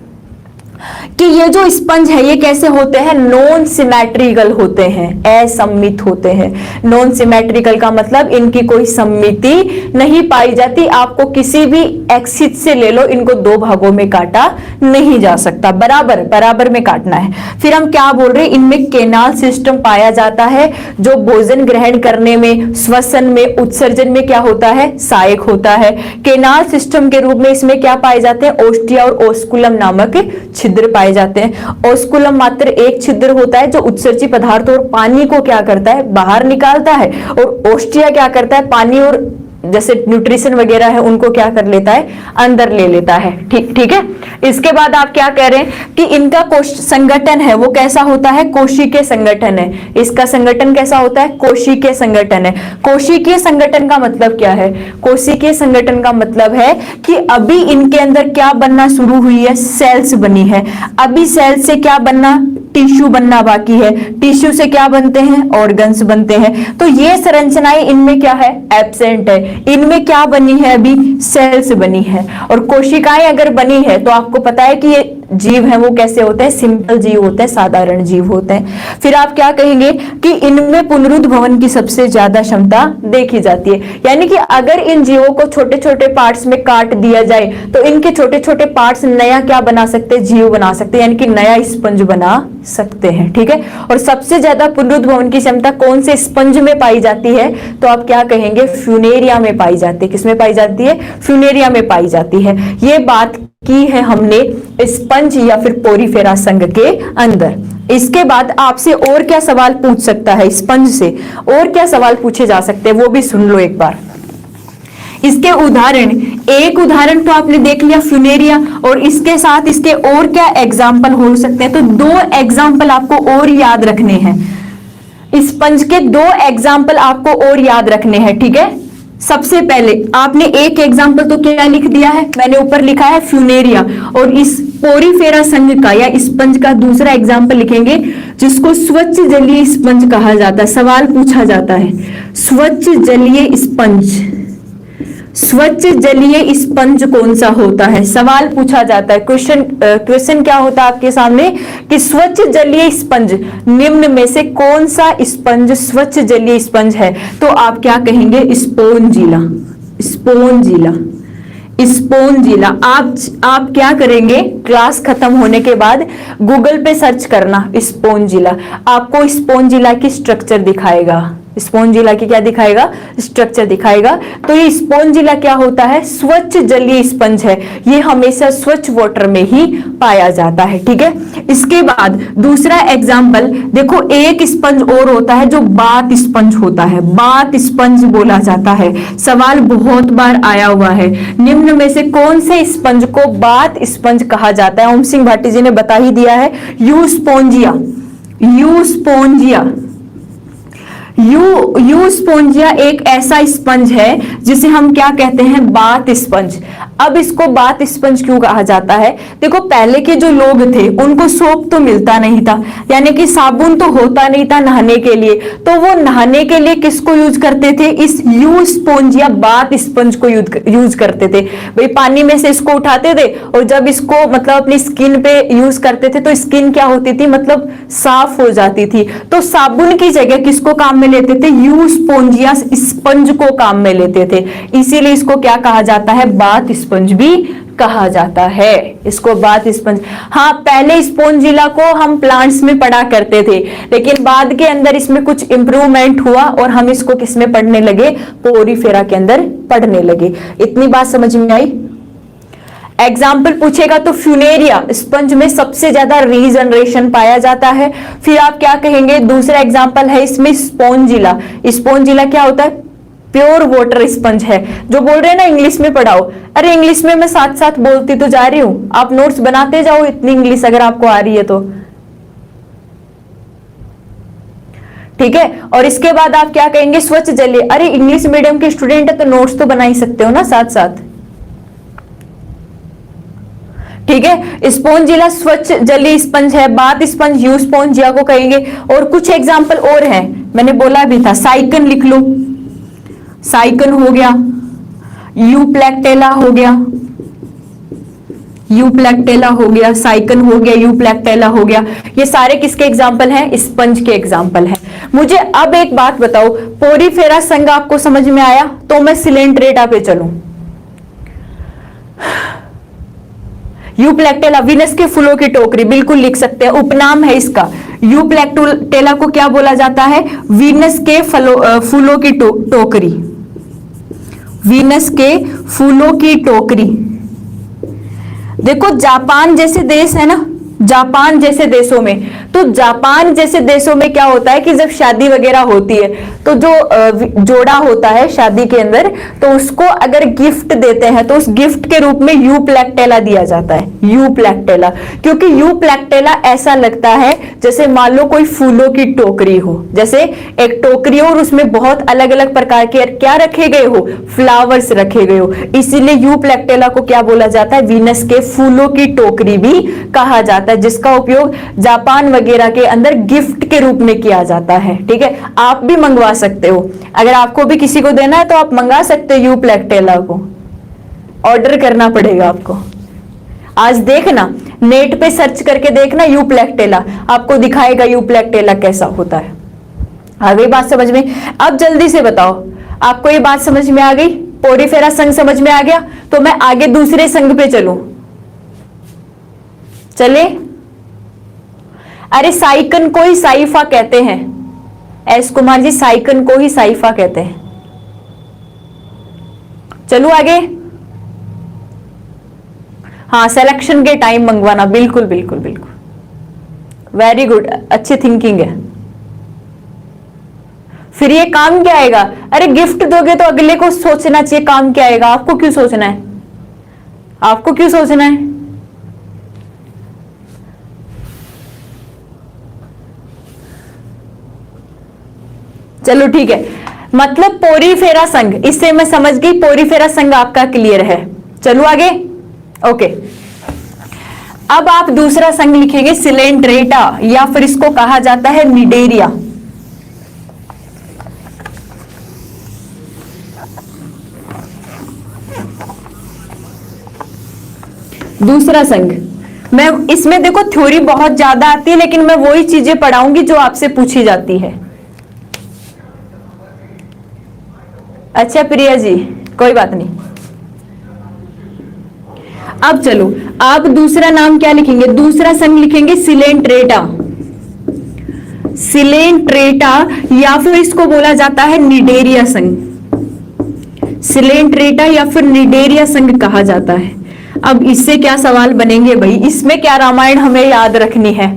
कि ये जो स्पंज है ये कैसे होते हैं? नॉन सिमेट्रिकल होते हैं, असममित होते हैं। नॉन सिमेट्रिकल का मतलब इनकी कोई सममिति नहीं पाई जाती। आपको किसी भी एक्सिस से ले लो, इनको दो भागों में काटा नहीं जा सकता, बराबर बराबर में काटना है। फिर हम क्या बोल रहे हैं? इनमें केनाल सिस्टम पाया जाता है जो भोजन ग्रहण करने में, श्वसन में, उत्सर्जन में क्या होता है? सहायक होता है। केनाल सिस्टम के रूप में इसमें क्या पाए जाते हैं? ओस्टिया और ओस्कुलम नामक छिद्र पाए जाते हैं। ओस्कुलम मात्र एक छिद्र होता है जो उत्सर्जी पदार्थ और पानी को क्या करता है? बाहर निकालता है। और ओस्टिया क्या करता है? पानी और जैसे न्यूट्रिशन वगैरह है उनको क्या कर लेता है? अंदर ले लेता है। ठीक है, इसके बाद आप क्या कह रहे हैं कि इनका संगठन है वो कैसा होता है? कोशिकीय संगठन है। इसका संगठन कैसा होता है? कोशिकीय संगठन है। कोशिकीय संगठन का मतलब क्या है? कोशिकीय संगठन का मतलब है कि अभी इनके अंदर क्या बनना शुरू हुई है? सेल्स बनी है। अभी सेल्स से क्या बनना? टिश्यू बनना बाकी है। टिश्यू से क्या बनते हैं? ऑर्गन्स बनते हैं। तो ये संरचनाएं इनमें क्या है? एब्सेंट है। इनमें क्या बनी है? अभी सेल्स बनी है। और कोशिकाएं अगर बनी है तो आपको पता है कि ये जीव है वो कैसे होते हैं, सिंपल जीव होते हैं, साधारण जीव होते हैं। फिर आप क्या कहेंगे कि इनमें पुनरुद्भवन की सबसे ज्यादा क्षमता देखी जाती है, यानी कि अगर इन जीवों को छोटे छोटे पार्ट्स में काट दिया जाए तो इनके छोटे छोटे पार्ट्स नया क्या बना सकते हैं, जीव बना सकते हैं, यानी कि नया स्पंज बना सकते हैं। ठीक है, और सबसे ज्यादा पुनरुद्भवन की क्षमता कौन से स्पंज में पाई जाती है, तो आप क्या कहेंगे, फ्यूनेरिया में पाई जाती है। किसमें पाई जाती है, फ्यूनेरिया में पाई जाती है। ये बात की है हमने स्पंज या फिर पोरीफेरा संघ के अंदर। इसके बाद आपसे और क्या सवाल पूछ सकता है, स्पंज से और क्या सवाल पूछे जा सकते हैं वो भी सुन लो एक बार। इसके उदाहरण, एक उदाहरण तो आपने देख लिया फ्यूनेरिया, और इसके साथ इसके और क्या एग्जाम्पल हो सकते हैं, तो 2 एग्जाम्पल आपको और याद रखने हैं। स्पंज के 2 एग्जाम्पल आपको और याद रखने हैं। ठीक है, सबसे पहले आपने एक एग्जाम्पल तो क्या लिख दिया है, मैंने ऊपर लिखा है फ्यूनेरिया, और इस पोरीफेरा संघ का या स्पंज का दूसरा एग्जाम्पल लिखेंगे जिसको स्वच्छ जलीय स्पंज कहा जाता है। सवाल पूछा जाता है स्वच्छ जलीय स्पंज, स्वच्छ जलीय स्पंज कौन सा होता है, सवाल पूछा जाता है। क्वेश्चन क्या होता है आपके सामने कि स्वच्छ जलीय स्पंज निम्न में से कौन सा स्पंज स्वच्छ जलीय स्पंज है, तो आप क्या कहेंगे, स्पोंजिला, स्पोंजिला, स्पोंजिला। आप क्या करेंगे, क्लास खत्म होने के बाद गूगल पे सर्च करना स्पोंजिला, आपको स्पोंजिला की स्ट्रक्चर दिखाएगा, स्पोंजिला की क्या दिखाएगा, स्ट्रक्चर दिखाएगा। तो ये स्पोंजिला क्या होता है, स्वच्छ जलीय स्पंज है, ये हमेशा स्वच्छ वाटर में ही पाया जाता है। ठीक है, इसके बाद दूसरा एग्जाम्पल देखो, एक स्पंज और होता है जो बात स्पंज होता है, बात स्पंज बोला जाता है। सवाल बहुत बार आया हुआ है, निम्न में से कौन से स्पंज को बात स्पंज कहा जाता है। ओम सिंह भाटी जी ने बता ही दिया है, यूस्पोंजिया, यूस्पोंजिया। यूस्पोंजिया एक ऐसा स्पंज है जिसे हम क्या कहते हैं, बात स्पंज। अब इसको बात स्पंज क्यों कहा जाता है, देखो पहले के जो लोग थे उनको सोप तो मिलता नहीं था, यानी कि साबुन तो होता नहीं था नहाने के लिए, तो वो नहाने के लिए किसको यूज करते थे, इस यूस्पोंजिया बात स्पंज को यूज करते थे। भाई पानी में से इसको उठाते थे और जब इसको मतलब अपनी स्किन पे यूज करते थे तो स्किन क्या होती थी, मतलब साफ हो जाती थी। तो साबुन की जगह किसको काम में लेते थे, यूस्पोंजिया स्पंज को काम में लेते थे, इसीलिए इसको क्या कहा जाता है, बात स्पंज भी कहा जाता है, इसको बात स्पंज। हाँ, पहले स्पोंजिला को हम प्लांट्स में पढ़ा करते थे, लेकिन बाद के अंदर इसमें कुछ इंप्रूवमेंट हुआ और हम इसको किस में पढ़ने लगे, पोरीफेरा के अंदर पढ़ने लगे। इतनी बात समझ में आई। एग्जाम्पल पूछेगा तो फ्यूनेरिया स्पंज में सबसे ज्यादा रीजनरेशन पाया जाता है। फिर आप क्या कहेंगे, दूसरा एग्जाम्पल है इसमें स्पोंजिला। स्पोंजिला क्या होता है, प्योर वाटर स्पंज है। जो बोल रहे हैं ना इंग्लिश में पढ़ाओ, अरे इंग्लिश में मैं साथ साथ बोलती तो जा रही हूं, आप नोट्स बनाते जाओ, इतनी इंग्लिश अगर आपको आ रही है तो। ठीक है, और इसके बाद आप क्या कहेंगे, स्वच्छ जलीय। अरे इंग्लिश मीडियम के स्टूडेंट है तो नोट्स तो बना ही सकते हो ना साथ साथ। ठीक है, स्पोंजिला स्वच्छ जलीय स्पंज है, बात स्पंज यूस्पोंजिया को कहेंगे। और कुछ एग्जाम्पल और हैं, मैंने बोला भी था, साइकन लिख लो, साइकन हो गया, यूप्लैक्टेला हो गया, यूप्लैक्टेला हो गया, साइकन हो गया, यूप्लैक्टेला हो गया। ये सारे किसके एग्जाम्पल हैं, स्पंज के एग्जाम्पल हैं। मुझे अब एक बात बताओ, पोरीफेरा संघ आपको समझ में आया, तो मैं सिलेंट्रेटा पे चलूं। यूप्लैक्टेला वीनस के फूलों की टोकरी, बिल्कुल लिख सकते हैं, उपनाम है इसका। यूप्लैक्टेला को क्या बोला जाता है, वीनस के फूलों की टोकरी, वीनस के फूलों की टोकरी। देखो जापान जैसे देश है ना, जापान जैसे देशों में, तो जापान जैसे देशों में क्या होता है कि जब शादी वगैरह होती है तो जो जोड़ा होता है शादी के अंदर, तो उसको अगर गिफ्ट देते हैं तो उस गिफ्ट के रूप में यूप्लैक्टेला दिया जाता है, यूप्लैक्टेला। क्योंकि यूप्लैक्टेला ऐसा लगता है जैसे मान लो कोई फूलों की टोकरी हो, जैसे एक टोकरी हो और उसमें बहुत अलग अलग प्रकार के क्या रखे गए हो, फ्लावर्स रखे गए हो, इसीलिए यूप्लैक्टेला को क्या बोला जाता है, वीनस के फूलों की टोकरी भी कहा जाता है, जिसका उपयोग जापान वगैरह के अंदर गिफ्ट के रूप में किया जाता है। ठीक है, आप भी मंगवा सकते हो, अगर आपको भी किसी को देना है तो आप मंगा सकते हो, यूप्लैक्टेला को ऑर्डर करना पड़ेगा आपको। आज देखना नेट पे सर्च करके देखना यूप्लेक्टेला, आपको दिखाएगा यूप्लेक्टेला कैसा होता है। आ गई बात समझ में? अब जल्दी से बताओ, आपको ये बात समझ में आ गई? पोरीफेरा संघ समझ में आ गया? तो मैं आगे दूसरे संघ पे चलूं, चले? अरे साइकन को ही साइफा कहते हैं, एस कुमार जी, साइकन को ही साइफा कहते हैं। चलो आगे। हाँ, सिलेक्शन के टाइम मंगवाना, बिल्कुल बिल्कुल बिल्कुल, वेरी गुड, अच्छी थिंकिंग है। फिर ये काम क्या आएगा? अरे गिफ्ट दोगे तो अगले को सोचना चाहिए काम क्या आएगा। आपको क्यों सोचना है? आपको क्यों सोचना है? चलो ठीक है, मतलब पोरीफेरा संघ, इससे मैं समझ गई, पोरीफेरा संघ आपका क्लियर है। चलो आगे। ओके, अब आप दूसरा संघ लिखेंगे सिलेंट्रेटा, या फिर इसको कहा जाता है निडेरिया। दूसरा संघ, मैं इसमें देखो थ्योरी बहुत ज्यादा आती है, लेकिन मैं वही चीजें पढ़ाऊंगी जो आपसे पूछी जाती है। अच्छा प्रिया जी, कोई बात नहीं। अब चलो, आप दूसरा नाम क्या लिखेंगे? दूसरा संघ लिखेंगे सिलेंट्रेटा। सिलेंट्रेटा, या फिर इसको बोला जाता है निडेरिया संघ। सिलेंट्रेटा या फिर निडेरिया संघ कहा जाता है। अब इससे क्या सवाल बनेंगे भाई? इसमें क्या रामायण हमें याद रखनी है?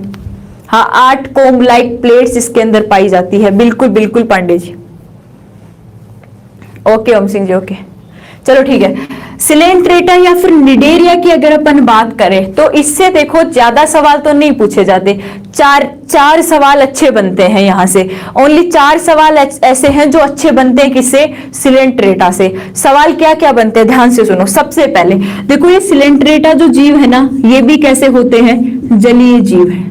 हाँ, 8 कोम्ब लाइक प्लेट्स इसके अंदर पाई जाती है। बिल्कुल बिल्कुल पांडे जी, ओके ओम सिंह जी, ओके। चलो ठीक है, सिलेंट्रेटा या फिर निडेरिया की अगर अपन बात करें तो इससे देखो ज्यादा सवाल तो नहीं पूछे जाते। चार सवाल अच्छे बनते हैं यहां से, ओनली 4 सवाल ऐसे हैं जो अच्छे बनते हैं। किससे? सिलेंट्रेटा से। सवाल क्या क्या बनते हैं, ध्यान से सुनो। सबसे पहले देखो, ये सिलेंट्रेटा जो जीव है ना, ये भी कैसे होते हैं? जलीय जीव है।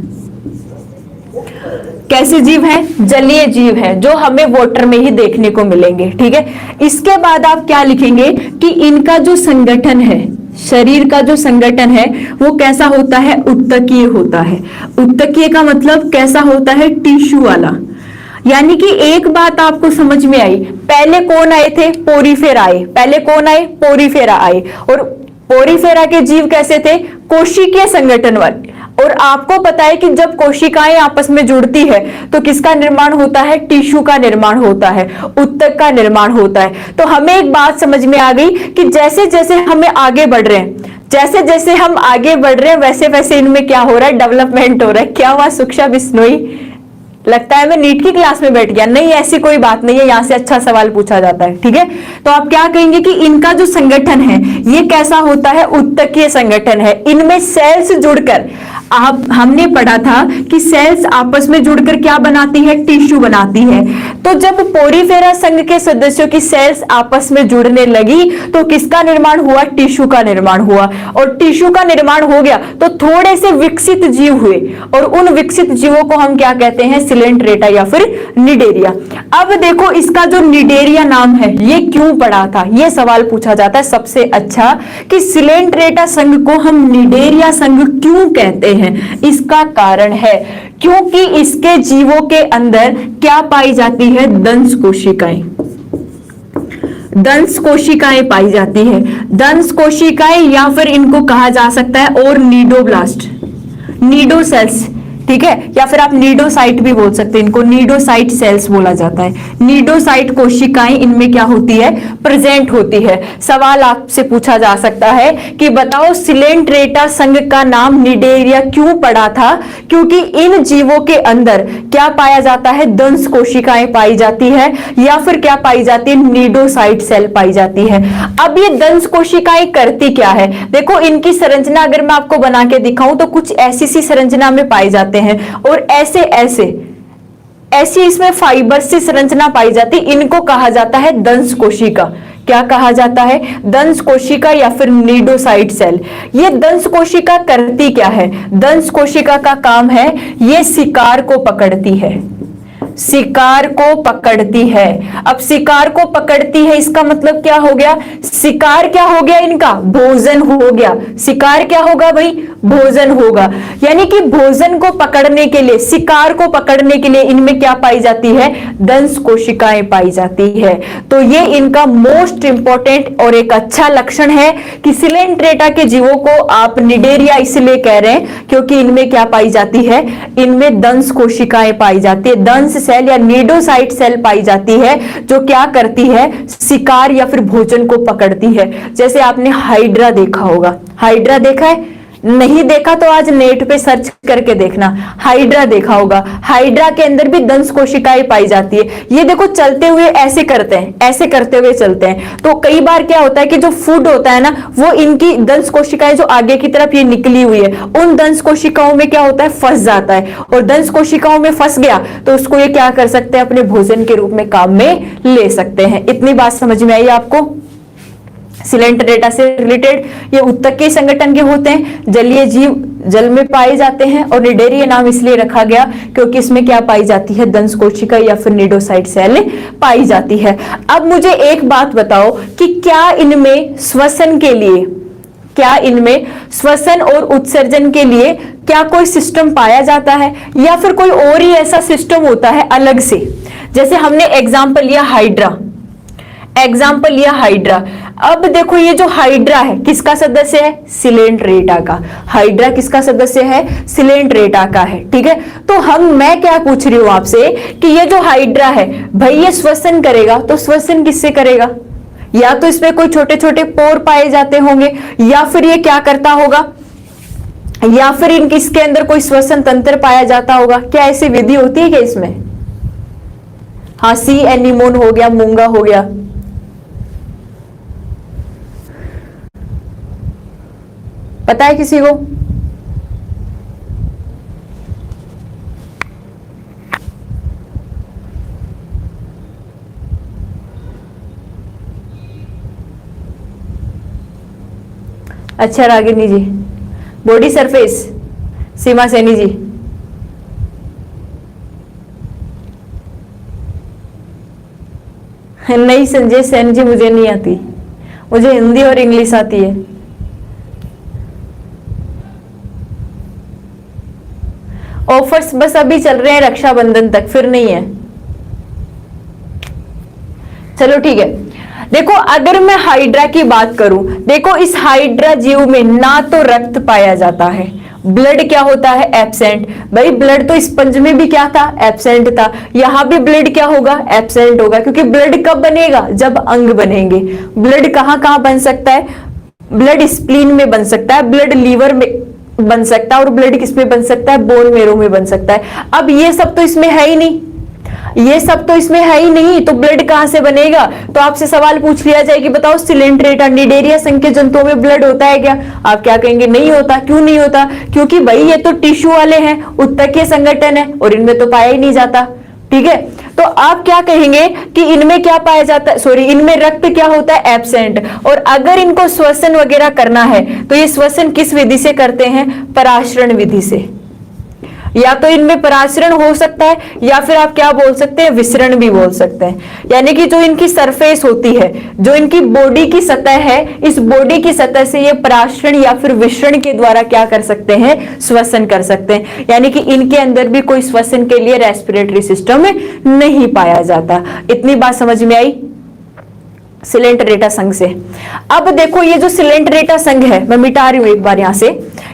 कैसे जीव है? जलीय जीव है, जो हमें वाटर में ही देखने को मिलेंगे। ठीक है, इसके बाद आप क्या लिखेंगे कि इनका जो संगठन है, शरीर का जो संगठन है वो कैसा होता है? उत्तकीय होता है। उत्तकीय का मतलब कैसा होता है? टिश्यू वाला। यानी कि एक बात आपको समझ में आई, पहले कौन आए थे? पोरीफेरा आए। पहले कौन आए? पोरीफेरा आए। और पोरीफेरा के जीव कैसे थे? कोशिकीय संगठन वाले। और आपको पता है कि जब कोशिकाएं आपस में जुड़ती है तो किसका निर्माण होता है? टिश्यू का निर्माण होता है, उत्तक का निर्माण होता है। तो हमें एक बात समझ में आ गई कि जैसे जैसे हमें आगे बढ़ रहे हैं, जैसे जैसे हम आगे बढ़ रहे हैं, वैसे वैसे इनमें क्या हो रहा है? डेवलपमेंट हो रहा है। क्या हुआ सुक्षा बिश्नोई? लगता है मैं नीट की क्लास में बैठ गया। नहीं, ऐसी कोई बात नहीं है, यहां से अच्छा सवाल पूछा जाता है। ठीक है, तो आप क्या कहेंगे कि इनका जो संगठन है ये कैसा होता है? उत्तकीय संगठन है। इनमें सेल्स जुड़कर, आप हमने पढ़ा था कि सेल्स आपस में जुड़कर क्या बनाती है? टिश्यू बनाती है। तो जब पोरीफेरा संघ के सदस्यों की सेल्स आपस में जुड़ने लगी तो किसका निर्माण हुआ? टिश्यू का निर्माण हुआ। और टिश्यू का निर्माण हो गया तो थोड़े से विकसित जीव हुए, और उन विकसित जीवों को हम क्या कहते हैं? सिलेंट्रेटा या फिर निडेरिया। अब देखो, इसका जो निडेरिया नाम है ये क्यों पड़ा था? ये सवाल पूछा जाता है सबसे अच्छा, कि सिलेंट्रेटा संघ को हम निडेरिया संघ क्यों कहते हैं? इसका कारण है क्योंकि इसके जीवों के अंदर क्या पाई जाती है? दंश कोशिकाएं। दंश कोशिकाएं पाई जाती है। दंश कोशिकाएं, या फिर इनको कहा जा सकता है और नीडोब्लास्ट, नीडो सेल्स। ठीक है, या फिर आप नीडोसाइट भी बोल सकते हैं, इनको नीडोसाइट सेल्स बोला जाता है। नीडोसाइट कोशिकाएं इनमें क्या होती है? प्रेजेंट होती है। सवाल आपसे पूछा जा सकता है कि बताओ सिलेंट्रेटा संघ का नाम निडेरिया क्यों पड़ा था? क्योंकि इन जीवों के अंदर क्या पाया जाता है? दंश कोशिकाएं पाई जाती है, या फिर क्या पाई जाती है? नीडोसाइट सेल पाई जाती है। अब ये दंश कोशिकाएं करती क्या है? देखो, इनकी संरचना अगर मैं आपको बना के दिखाऊं तो कुछ ऐसी सी संरचना में पाई जाती हैं, और ऐसे ऐसे ऐसी इसमें फाइबर से संरचना पाई जाती। इनको कहा जाता है दंश कोशिका। क्या कहा जाता है? दंश कोशिका या फिर नीडोसाइट सेल। ये दंश कोशिका करती क्या है? दंश कोशिका का काम है ये शिकार को पकड़ती है। शिकार को पकड़ती है। अब शिकार को पकड़ती है इसका मतलब क्या हो गया, शिकार क्या हो गया, इनका भोजन हो गया। शिकार क्या होगा भाई, भोजन होगा। यानी कि भोजन को पकड़ने के लिए, शिकार को पकड़ने के लिए इनमें क्या पाई जाती है, दंश कोशिकाएं पाई जाती है। तो ये इनका मोस्ट इंपॉर्टेंट और एक अच्छा लक्षण है कि सिलेंट्रेटा के जीवों को आप निडेरिया इसलिए कह रहे हैं क्योंकि इनमें क्या पाई जाती है, इनमें दंश कोशिकाएं पाई जाती है, दंश सेल या नीडोसाइट सेल पाई जाती है जो क्या करती है, शिकार या फिर भोजन को पकड़ती है। जैसे आपने हाइड्रा देखा होगा, हाइड्रा देखा है, नहीं देखा तो आज नेट पे सर्च करके देखना, हाइड्रा देखा होगा। हाइड्रा के अंदर भी दंश कोशिकाएं पाई जाती है। ये देखो चलते हुए ऐसे करते हैं, ऐसे करते हुए चलते हैं। तो कई बार क्या होता है कि जो फूड होता है ना, वो इनकी दंश कोशिकाएं जो आगे की तरफ ये निकली हुई है, उन दंश कोशिकाओं में क्या होता है, फंस जाता है। और दंश कोशिकाओं में फंस गया तो उसको ये क्या कर सकते हैं, अपने भोजन के रूप में काम में ले सकते हैं। इतनी बात समझ में आई आपको। सिलेंट्रेटा से रिलेटेड ये उत्तकीय संगठन के होते हैं, जलीय जीव जल में पाए जाते हैं और निडेरिया नाम इसलिए रखा गया क्योंकि इसमें क्या पाई जाती है, दंश कोशिका या फिर निडोसाइट सेल पाई जाती है। अब मुझे एक बात बताओ कि क्या इनमें श्वसन के लिए, क्या इनमें श्वसन और उत्सर्जन के लिए क्या कोई सिस्टम पाया जाता है या फिर कोई और ही ऐसा सिस्टम होता है अलग से। जैसे हमने एग्जाम्पल लिया हाइड्रा, एग्जाम्पल लिया हाइड्रा। अब देखो ये जो हाइड्रा है किसका सदस्य है, सिलेंट्रेटा का। हाइड्रा किसका सदस्य है, सिलेंट्रेटा का है। ठीक है, तो मैं क्या पूछ रही हूं आपसे कि ये जो हाइड्रा है भाई ये श्वसन करेगा, तो श्वसन किससे करेगा, या तो इसमें कोई छोटे छोटे पोर पाए जाते होंगे या फिर ये क्या करता होगा, या फिर इसके अंदर कोई श्वसन तंत्र पाया जाता होगा। क्या ऐसी विधि होती है क्या इसमें? हाँ, सी एनीमोन हो गया, मूंगा हो गया। पता है किसी को? अच्छा रागिनी जी, बॉडी सरफेस, सीमा सैनी जी, नहीं संजय सैन जी मुझे नहीं आती, मुझे हिंदी और इंग्लिश आती है। ऑफर्स बस अभी चल रहे हैं रक्षाबंधन तक, फिर नहीं है। चलो ठीक है, देखो अगर मैं हाइड्रा की बात करूं, देखो इस हाइड्रा जीव में ना तो रक्त पाया जाता है, ब्लड क्या होता है, एब्सेंट। भाई ब्लड तो स्पंज में भी क्या था, एब्सेंट था। यहां भी ब्लड क्या होगा, एब्सेंट होगा, क्योंकि ब्लड कब बनेगा, जब अंग बनेंगे। ब्लड कहां कहां बन सकता है, ब्लड स्प्लीन में बन सकता है, ब्लड लीवर में बन सकता है, और ब्लड किस में बन सकता है, बोन मेरो में बन सकता है। अब ये सब तो इसमें है ही नहीं, ये सब तो इसमें है ही नहीं, तो ब्लड कहां से बनेगा? तो आपसे सवाल पूछ लिया जाए कि बताओ सिलेंट्रेटा निडेरिया संघ के जंतुओं में ब्लड होता है क्या? आप क्या कहेंगे, नहीं होता। क्यों नहीं होता? क्योंकि भाई ये तो टिश्यू वाले हैं, उत्तकीय संगठन है, और इनमें तो पाया ही नहीं जाता। ठीक है, तो आप क्या कहेंगे कि इनमें क्या पाया जाता है, सॉरी इनमें रक्त क्या होता है, एब्सेंट। और अगर इनको श्वसन वगैरह करना है तो ये श्वसन किस विधि से करते हैं, पराशरण विधि से। या तो इनमें पराशरण हो सकता है या फिर आप क्या बोल सकते हैं, विसरण भी बोल सकते हैं। यानी कि जो इनकी सरफेस होती है, जो इनकी बॉडी की सतह है, इस बॉडी की सतह से ये पराशरण या फिर विसरण के द्वारा क्या कर सकते हैं, श्वसन कर सकते हैं। यानी कि इनके अंदर भी कोई श्वसन के लिए रेस्पिरेटरी सिस्टम नहीं पाया जाता। इतनी बात समझ में आई सिलेंट्रेटा संघ से। अब देखो ये जो सिलेंट्रेटा संघ है, मैं मिटा रही हूं एक बार यहां से,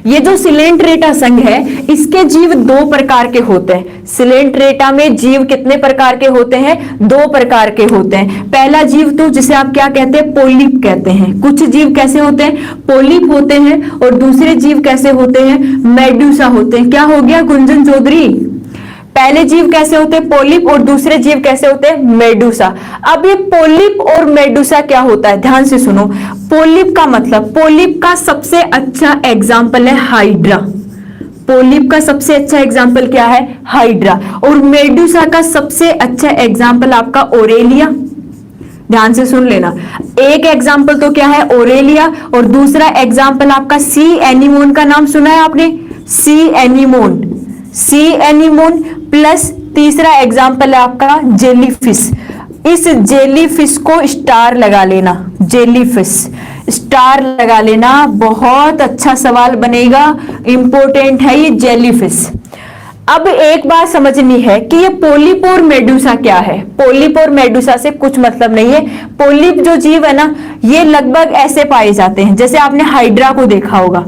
ये जो सिलेंट्रेटा संघ है इसके जीव दो प्रकार के होते हैं। सिलेंट्रेटा में जीव कितने प्रकार के होते हैं, दो प्रकार के होते हैं। पहला जीव तो जिसे आप क्या कहते हैं, पोलिप कहते हैं। कुछ जीव कैसे होते हैं, पोलिप होते हैं, और दूसरे जीव कैसे होते हैं, मेडुसा होते हैं। क्या हो गया गुंजन चौधरी, पहले जीव कैसे होते हैं, पोलिप, और दूसरे जीव कैसे होते हैं, मेडुसा। अब ये पोलिप और मेडुसा क्या होता है, ध्यान से सुनो। पोलिप का मतलब, पोलिप का सबसे अच्छा एग्जाम्पल है हाइड्रा। पोलिप का सबसे अच्छा एग्जाम्पल क्या है, हाइड्रा। और मेडुसा का सबसे अच्छा एग्जाम्पल आपका ओरेलिया। ध्यान से सुन लेना, एक एग्जाम्पल तो क्या है, ओरेलिया, और दूसरा एग्जाम्पल आपका सी एनीमोन का नाम सुना है आपने, सी एनीमोन। सी एनीमोन प्लस तीसरा एग्जाम्पल है आपका जेलीफिश। इस जेलीफिश को स्टार लगा लेना, जेलीफिश स्टार लगा लेना, बहुत अच्छा सवाल बनेगा, इंपॉर्टेंट है ये जेलीफिश। अब एक बात समझनी है कि ये पोलिपोर मेडुसा क्या है। पोलिपोर मेडुसा से कुछ मतलब नहीं है। पोलिप जो जीव है ना, ये लगभग ऐसे पाए जाते हैं, जैसे आपने हाइड्रा को देखा होगा,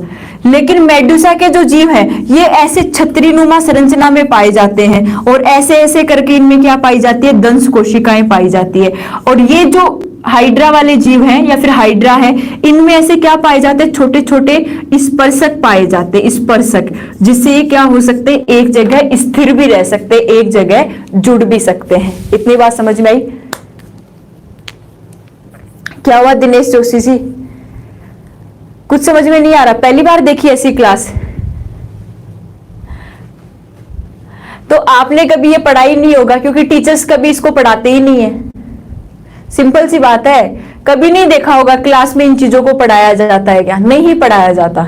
लेकिन मेडुसा के जो जीव है ये ऐसे छतरीनुमा संरचना में पाए जाते हैं, और ऐसे ऐसे करके इनमें क्या पाई जाती है, दंश कोशिकाएं पाई जाती है। और ये जो हाइड्रा वाले जीव हैं या फिर हाइड्रा है, इनमें ऐसे क्या पाए जाते हैं, छोटे छोटे स्पर्शक पाए जाते हैं, स्पर्शक, जिससे ये क्या हो सकते हैं, एक जगह स्थिर भी रह सकते हैं, एक जगह जुड़ भी सकते हैं। इतनी बात समझ में आई? क्या हुआ दिनेश जोशी जी, कुछ समझ में नहीं आ रहा? पहली बार देखी ऐसी क्लास? तो आपने कभी ये पढ़ाई नहीं होगा, क्योंकि टीचर्स कभी इसको पढ़ाते ही नहीं है। सिंपल सी बात है, कभी नहीं देखा होगा क्लास में इन चीजों को पढ़ाया जाता है क्या? नहीं पढ़ाया जाता,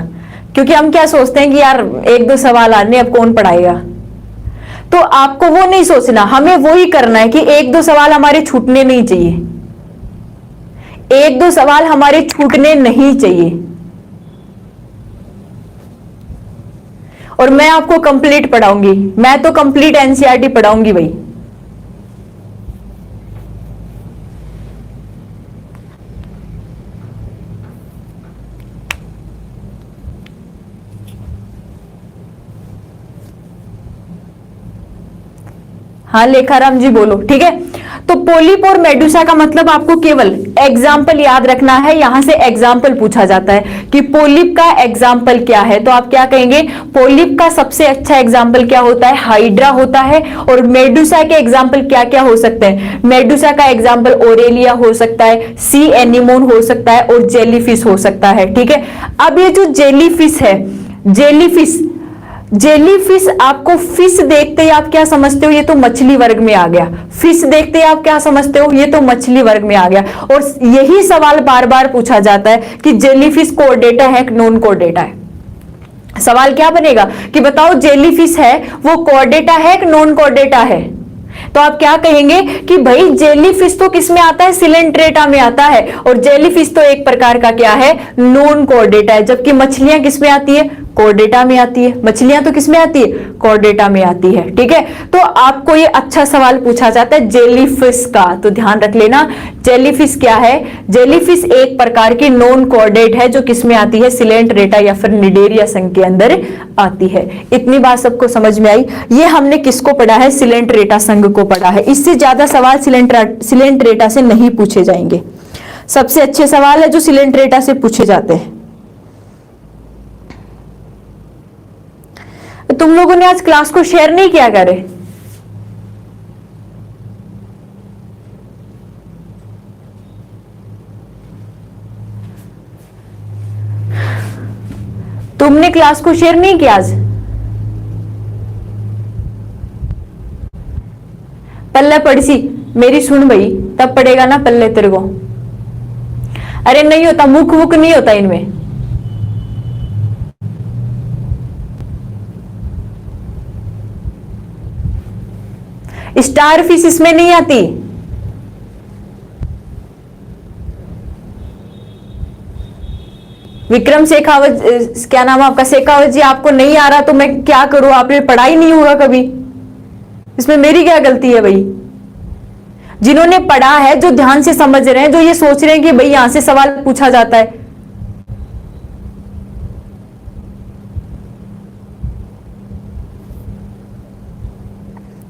क्योंकि हम क्या सोचते हैं कि यार एक दो सवाल आने, अब कौन पढ़ाएगा। तो आपको वो नहीं सोचना, हमें वो ही करना है कि एक दो सवाल हमारे छूटने नहीं चाहिए, एक दो सवाल हमारे छूटने नहीं चाहिए। और मैं आपको कंप्लीट पढ़ाऊंगी, मैं तो कंप्लीट एनसीईआरटी पढ़ाऊंगी भाई। हाँ लेखाराम जी बोलो, ठीक है। तो पोलिप और मेडुसा का मतलब आपको केवल एग्जाम्पल याद रखना है। यहां से एग्जाम्पल पूछा जाता है कि पोलिप का एग्जाम्पल क्या है, तो आप क्या कहेंगे, पोलिप का सबसे अच्छा एग्जाम्पल क्या होता है, हाइड्रा होता है। और मेडुसा के एग्जाम्पल क्या क्या हो सकते हैं, मेडुसा का एग्जाम्पल ओरेलिया हो सकता है, सी एनिमोन हो सकता है, और जेलीफिश हो सकता है, ठीक है। अब ये जो जेलीफिश है, जेलीफिश आपको फिश देखते ही आप क्या समझते हो, ये तो मछली वर्ग में आ गया। फिश देखते ही आप क्या समझते हो, ये तो मछली वर्ग में आ गया। और यही सवाल बार बार पूछा जाता है कि जेलीफिश कोर्डेटा है कि नॉन कोर्डेटा है। सवाल क्या बनेगा कि बताओ जेलीफिश है वो कोर्डेटा है कि नॉन कोर्डेटा है। तो आप क्या कहेंगे कि भाई जेलीफिश तो किस में आता है, सिलेंट्रेटा में आता है, और जेलीफिश तो एक प्रकार का क्या है, नॉन कोर्डेटा है। जबकि मछलियां किस में आती है, कोर्डेटा में आती है। मछलियां तो किस में आती है, कोर्डेटा में आती है, ठीक है। तो आपको ये अच्छा सवाल पूछा जाता है जेलीफिश का, तो ध्यान रख लेना। जेलीफिश क्या है, जेलीफिश एक प्रकार की नॉन कोर्डेट है, जो किस में आती है, सिलेंट्रेटा या फिर निडेरिया संघ के अंदर आती है। इतनी बात सबको समझ में आई? ये हमने किसको पढ़ा है, सिलेंट्रेटा संघ को पढ़ा है। इससे ज्यादा सवाल सिलेंट्रेटा से नहीं पूछे जाएंगे। सबसे अच्छे सवाल है जो सिलेंट्रेटा से पूछे जाते हैं। तुम लोगों ने आज क्लास को शेयर नहीं किया करे? तुमने क्लास को शेयर नहीं किया आज? पल्ले पढ़सी मेरी सुन भाई, तब पड़ेगा ना पल्ले तेरे को। अरे नहीं होता, मुख वुक नहीं होता इनमें। स्टार फिश इसमें नहीं आती। विक्रम शेखावत, क्या नाम है आपका, शेखावत जी, आपको नहीं आ रहा तो मैं क्या करूं, आपने पढ़ा ही नहीं होगा कभी, इसमें मेरी क्या गलती है भाई। जिन्होंने पढ़ा है, जो ध्यान से समझ रहे हैं, जो ये सोच रहे हैं कि भाई यहां से सवाल पूछा जाता है।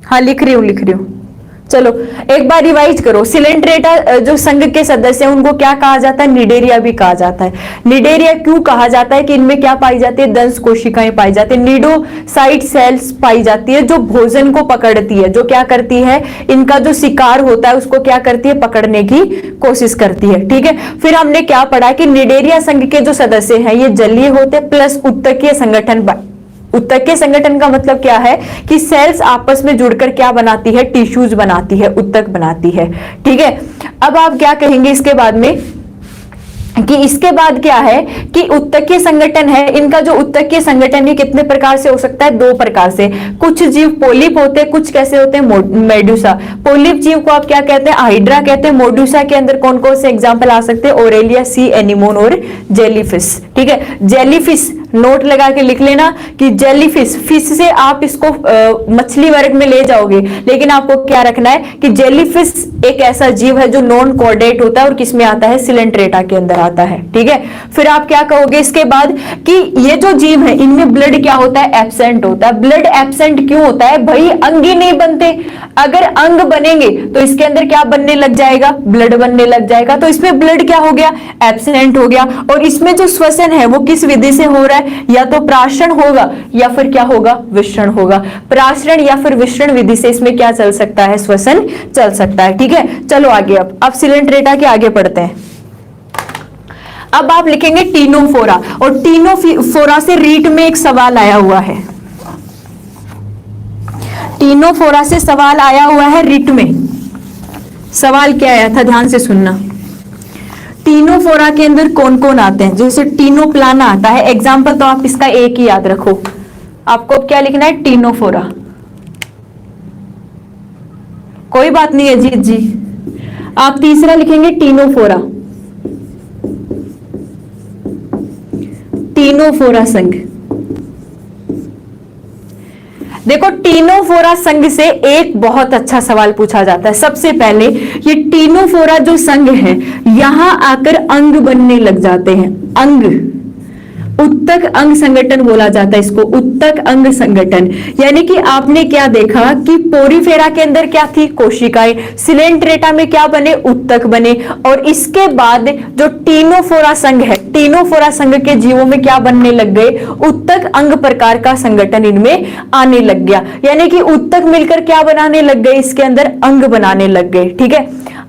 हाँ लिख रही हूं। चलो एक बार रिवाइज करो। सिलेंट्रेटा जो संघ के सदस्य हैं उनको क्या कहा जाता है, निडेरिया भी कहा जाता है। निडेरिया क्यों कहा जाता है कि इनमें क्या पाई जाती है, दंश कोशिकाएं पाई जाती है, निडोसाइट सेल्स पाई जाती है, जो भोजन को पकड़ती है, जो क्या करती है, इनका जो शिकार होता है उसको क्या करती है, पकड़ने की कोशिश करती है, ठीक है। फिर हमने क्या पढ़ा कि निडेरिया संघ के जो सदस्य हैं ये जलीय होते प्लस उत्तकीय संगठन। उत्तकीय संगठन का मतलब क्या है कि सेल्स आपस में जुड़कर क्या बनाती है, टिश्यूज बनाती है, उत्तक बनाती है, ठीक है। अब आप क्या कहेंगे इसके बाद में कि इसके बाद क्या है कि उत्तकीय संगठन है, इनका जो उत्तकीय संगठन है कितने प्रकार से हो सकता है, 2 प्रकार से। कुछ जीव पोलिप होते हैं, कुछ कैसे होते हैं, मेडुसा। पोलिप जीव को आप क्या कहते हैं, हाइड्रा कहते हैं। मोडुसा के अंदर कौन कौन से एग्जाम्पल आ सकते हैं, ओरेलिया, सी एनिमोन और जेलीफिश। ठीक है, जेलीफिश नोट लगा के लिख लेना कि जेलीफिश, फिश से आप इसको मछली वर्ग में ले जाओगे, लेकिन आपको क्या रखना है कि जेलीफिश एक ऐसा जीव है जो नॉन कॉर्डेट होता है और किसमें आता है, सिलेंट्रेटा के अंदर आता है। ठीक है, फिर आप क्या कहोगे इसके बाद कि ये जो जीव है इनमें ब्लड क्या होता है, एब्सेंट होता है। ब्लड एब्सेंट क्यों होता है, भाई अंग ही नहीं बनते। अगर अंग बनेंगे तो इसके अंदर क्या बनने लग जाएगा, ब्लड बनने लग जाएगा। तो इसमें ब्लड क्या हो गया, एब्सेंट हो गया। और इसमें जो श्वसन है वो किस विधि से हो रहा है, या तो प्राशन होगा या फिर क्या होगा, विसरण होगा। प्राशन या फिर विसरण विधि से इसमें क्या चल सकता है, श्वसन चल सकता है। ठीक है, चलो आगे। अब सिलेंट्रेटा के आगे पढ़ते हैं। अब आप लिखेंगे टीनोफोरा, और टीनोफोरा से रीट में एक सवाल आया हुआ है। टीनोफोरा से सवाल आया हुआ है रीट में। सवाल क्या आया था, ध्यान से सुनना। टीनोफोरा के अंदर कौन कौन आते हैं, जैसे टीनोप्लाना आता है, एग्जाम्पल तो आप इसका एक ही याद रखो। आपको अब क्या लिखना है, टीनोफोरा। कोई बात नहीं है जीत जी। आप तीसरा लिखेंगे टीनोफोरा, टीनोफोरा संघ। देखो टीनोफोरा संघ से एक बहुत अच्छा सवाल पूछा जाता है। सबसे पहले ये टीनोफोरा जो संघ है यहां आकर अंग बनने लग जाते हैं। अंग, उत्तक अंग संगठन बोला जाता है इसको, उत्तक अंग संगठन। यानी कि आपने क्या देखा कि पोरीफेरा के अंदर क्या थी, कोशिकाएं। सिलेंट्रेटा में क्या बने, उत्तक बने। और इसके बाद जो टीनोफोरा संघ है, टीनोफोरा संघ के जीवों में क्या बनने लग गए, उत्तक अंग प्रकार का संगठन इनमें आने लग गया। यानी कि उत्तक मिलकर क्या बनाने लग गए, इसके अंदर अंग बनाने लग गए। ठीक है,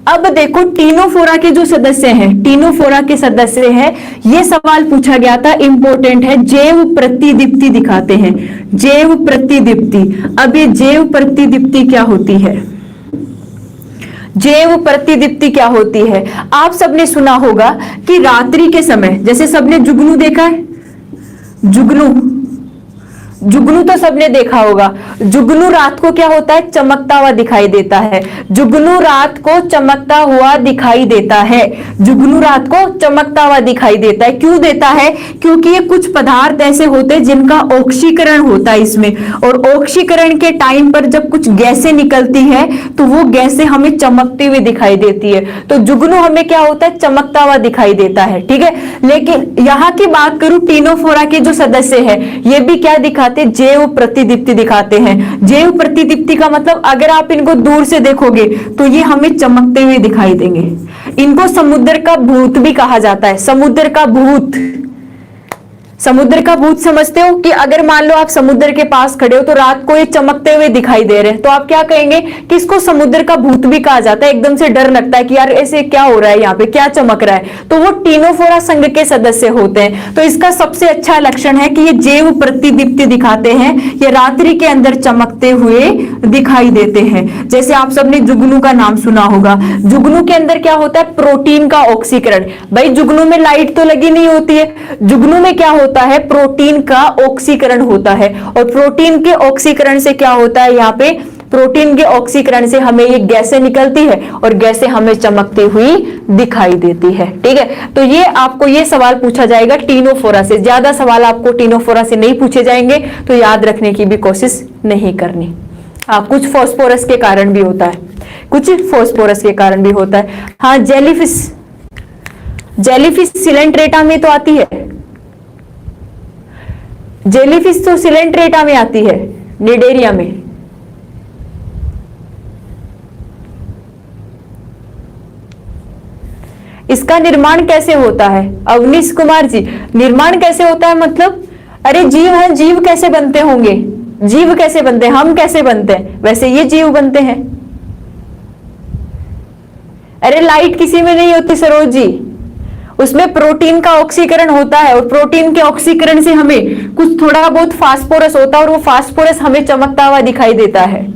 अब देखो टीनोफोरा के जो सदस्य हैं, टीनोफोरा के सदस्य हैं, ये सवाल पूछा गया था, इंपॉर्टेंट है। जैव प्रतिदीप्ति दिखाते हैं, जैव प्रतिदीप्ति। अब ये जैव प्रतिदीप्ति क्या होती है, जैव प्रतिदीप्ति क्या होती है। आप सबने सुना होगा कि रात्रि के समय, जैसे सबने जुगनू देखा है, जुगनू, जुगनू तो सबने देखा होगा। जुगनू रात को क्या होता है, चमकता हुआ दिखाई देता है। जुगनू रात को चमकता हुआ दिखाई देता है। जुगनू रात को चमकता हुआ दिखाई देता है। क्यों देता है, क्योंकि ये कुछ पदार्थ ऐसे होते हैं जिनका ऑक्सीकरण होता है इसमें, और ऑक्सीकरण के टाइम पर जब कुछ गैसें निकलती है तो वो गैसें हमें चमकती हुई दिखाई देती है। तो जुगनू हमें क्या होता है, चमकता हुआ दिखाई देता है। ठीक है, लेकिन यहां की बात करूं, टीनोफोरा के जो सदस्य है ये भी क्या दिखाते, जैव प्रतिदीप्ति दिखाते हैं। जैव प्रतिदीप्ति का मतलब अगर आप इनको दूर से देखोगे तो ये हमें चमकते हुए दिखाई देंगे। इनको समुद्र का भूत भी कहा जाता है, समुद्र का भूत। समुद्र का भूत समझते हो कि अगर मान लो आप समुद्र के पास खड़े हो तो रात को ये चमकते हुए दिखाई दे रहे हैं, तो आप क्या कहेंगे कि इसको समुद्र का भूत भी कहा जाता है। एकदम से डर लगता है कि यार ऐसे क्या हो रहा है, यहाँ पे क्या चमक रहा है, तो वो टीनोफोरा संघ के सदस्य होते हैं। तो इसका सबसे अच्छा लक्षण है कि ये जैव प्रतिदीप्ति दिखाते हैं, ये रात्रि के अंदर चमकते हुए दिखाई देते हैं। जैसे आप सबने जुगनू का नाम सुना होगा। जुगनू के अंदर क्या होता है, प्रोटीन का ऑक्सीकरण। भाई जुगनू में लाइट तो लगी नहीं होती है, जुगनू में क्या होता है, प्रोटीन का ऑक्सीकरण होता है। और प्रोटीन के ऑक्सीकरण से क्या होता है, यहाँ पे प्रोटीन के ऑक्सीकरण से हमें ये गैसें निकलती है और गैसें हमें चमकती हुई दिखाई देती है। ठीक है, तो ये आपको ये सवाल पूछा जाएगा टीनोफोरा से। ज्यादा सवाल आपको टीनोफोरा से नहीं पूछे जाएंगे, तो याद रखने की भी कोशिश नहीं करनी। कुछ फास्फोरस के कारण भी होता है, कुछ फास्फोरस के कारण भी होता है। हाँ, जेलीफिश, जेलीफिश सिलेंट्रेटा में तो आती है, जेलीफिश तो सिलेंट्रेटा में आती है, निडेरिया में। इसका निर्माण कैसे होता है, अवनीश कुमार जी, निर्माण कैसे होता है मतलब, अरे जीव है, जीव कैसे बनते होंगे, जीव कैसे बनते हैं, हम कैसे बनते हैं, वैसे ये जीव बनते हैं। अरे लाइट किसी में नहीं होती सरोज जी, उसमें प्रोटीन का ऑक्सीकरण होता है, और प्रोटीन के ऑक्सीकरण से हमें कुछ थोड़ा बहुत फास्फोरस होता है, और वो फास्फोरस हमें चमकता हुआ दिखाई देता है।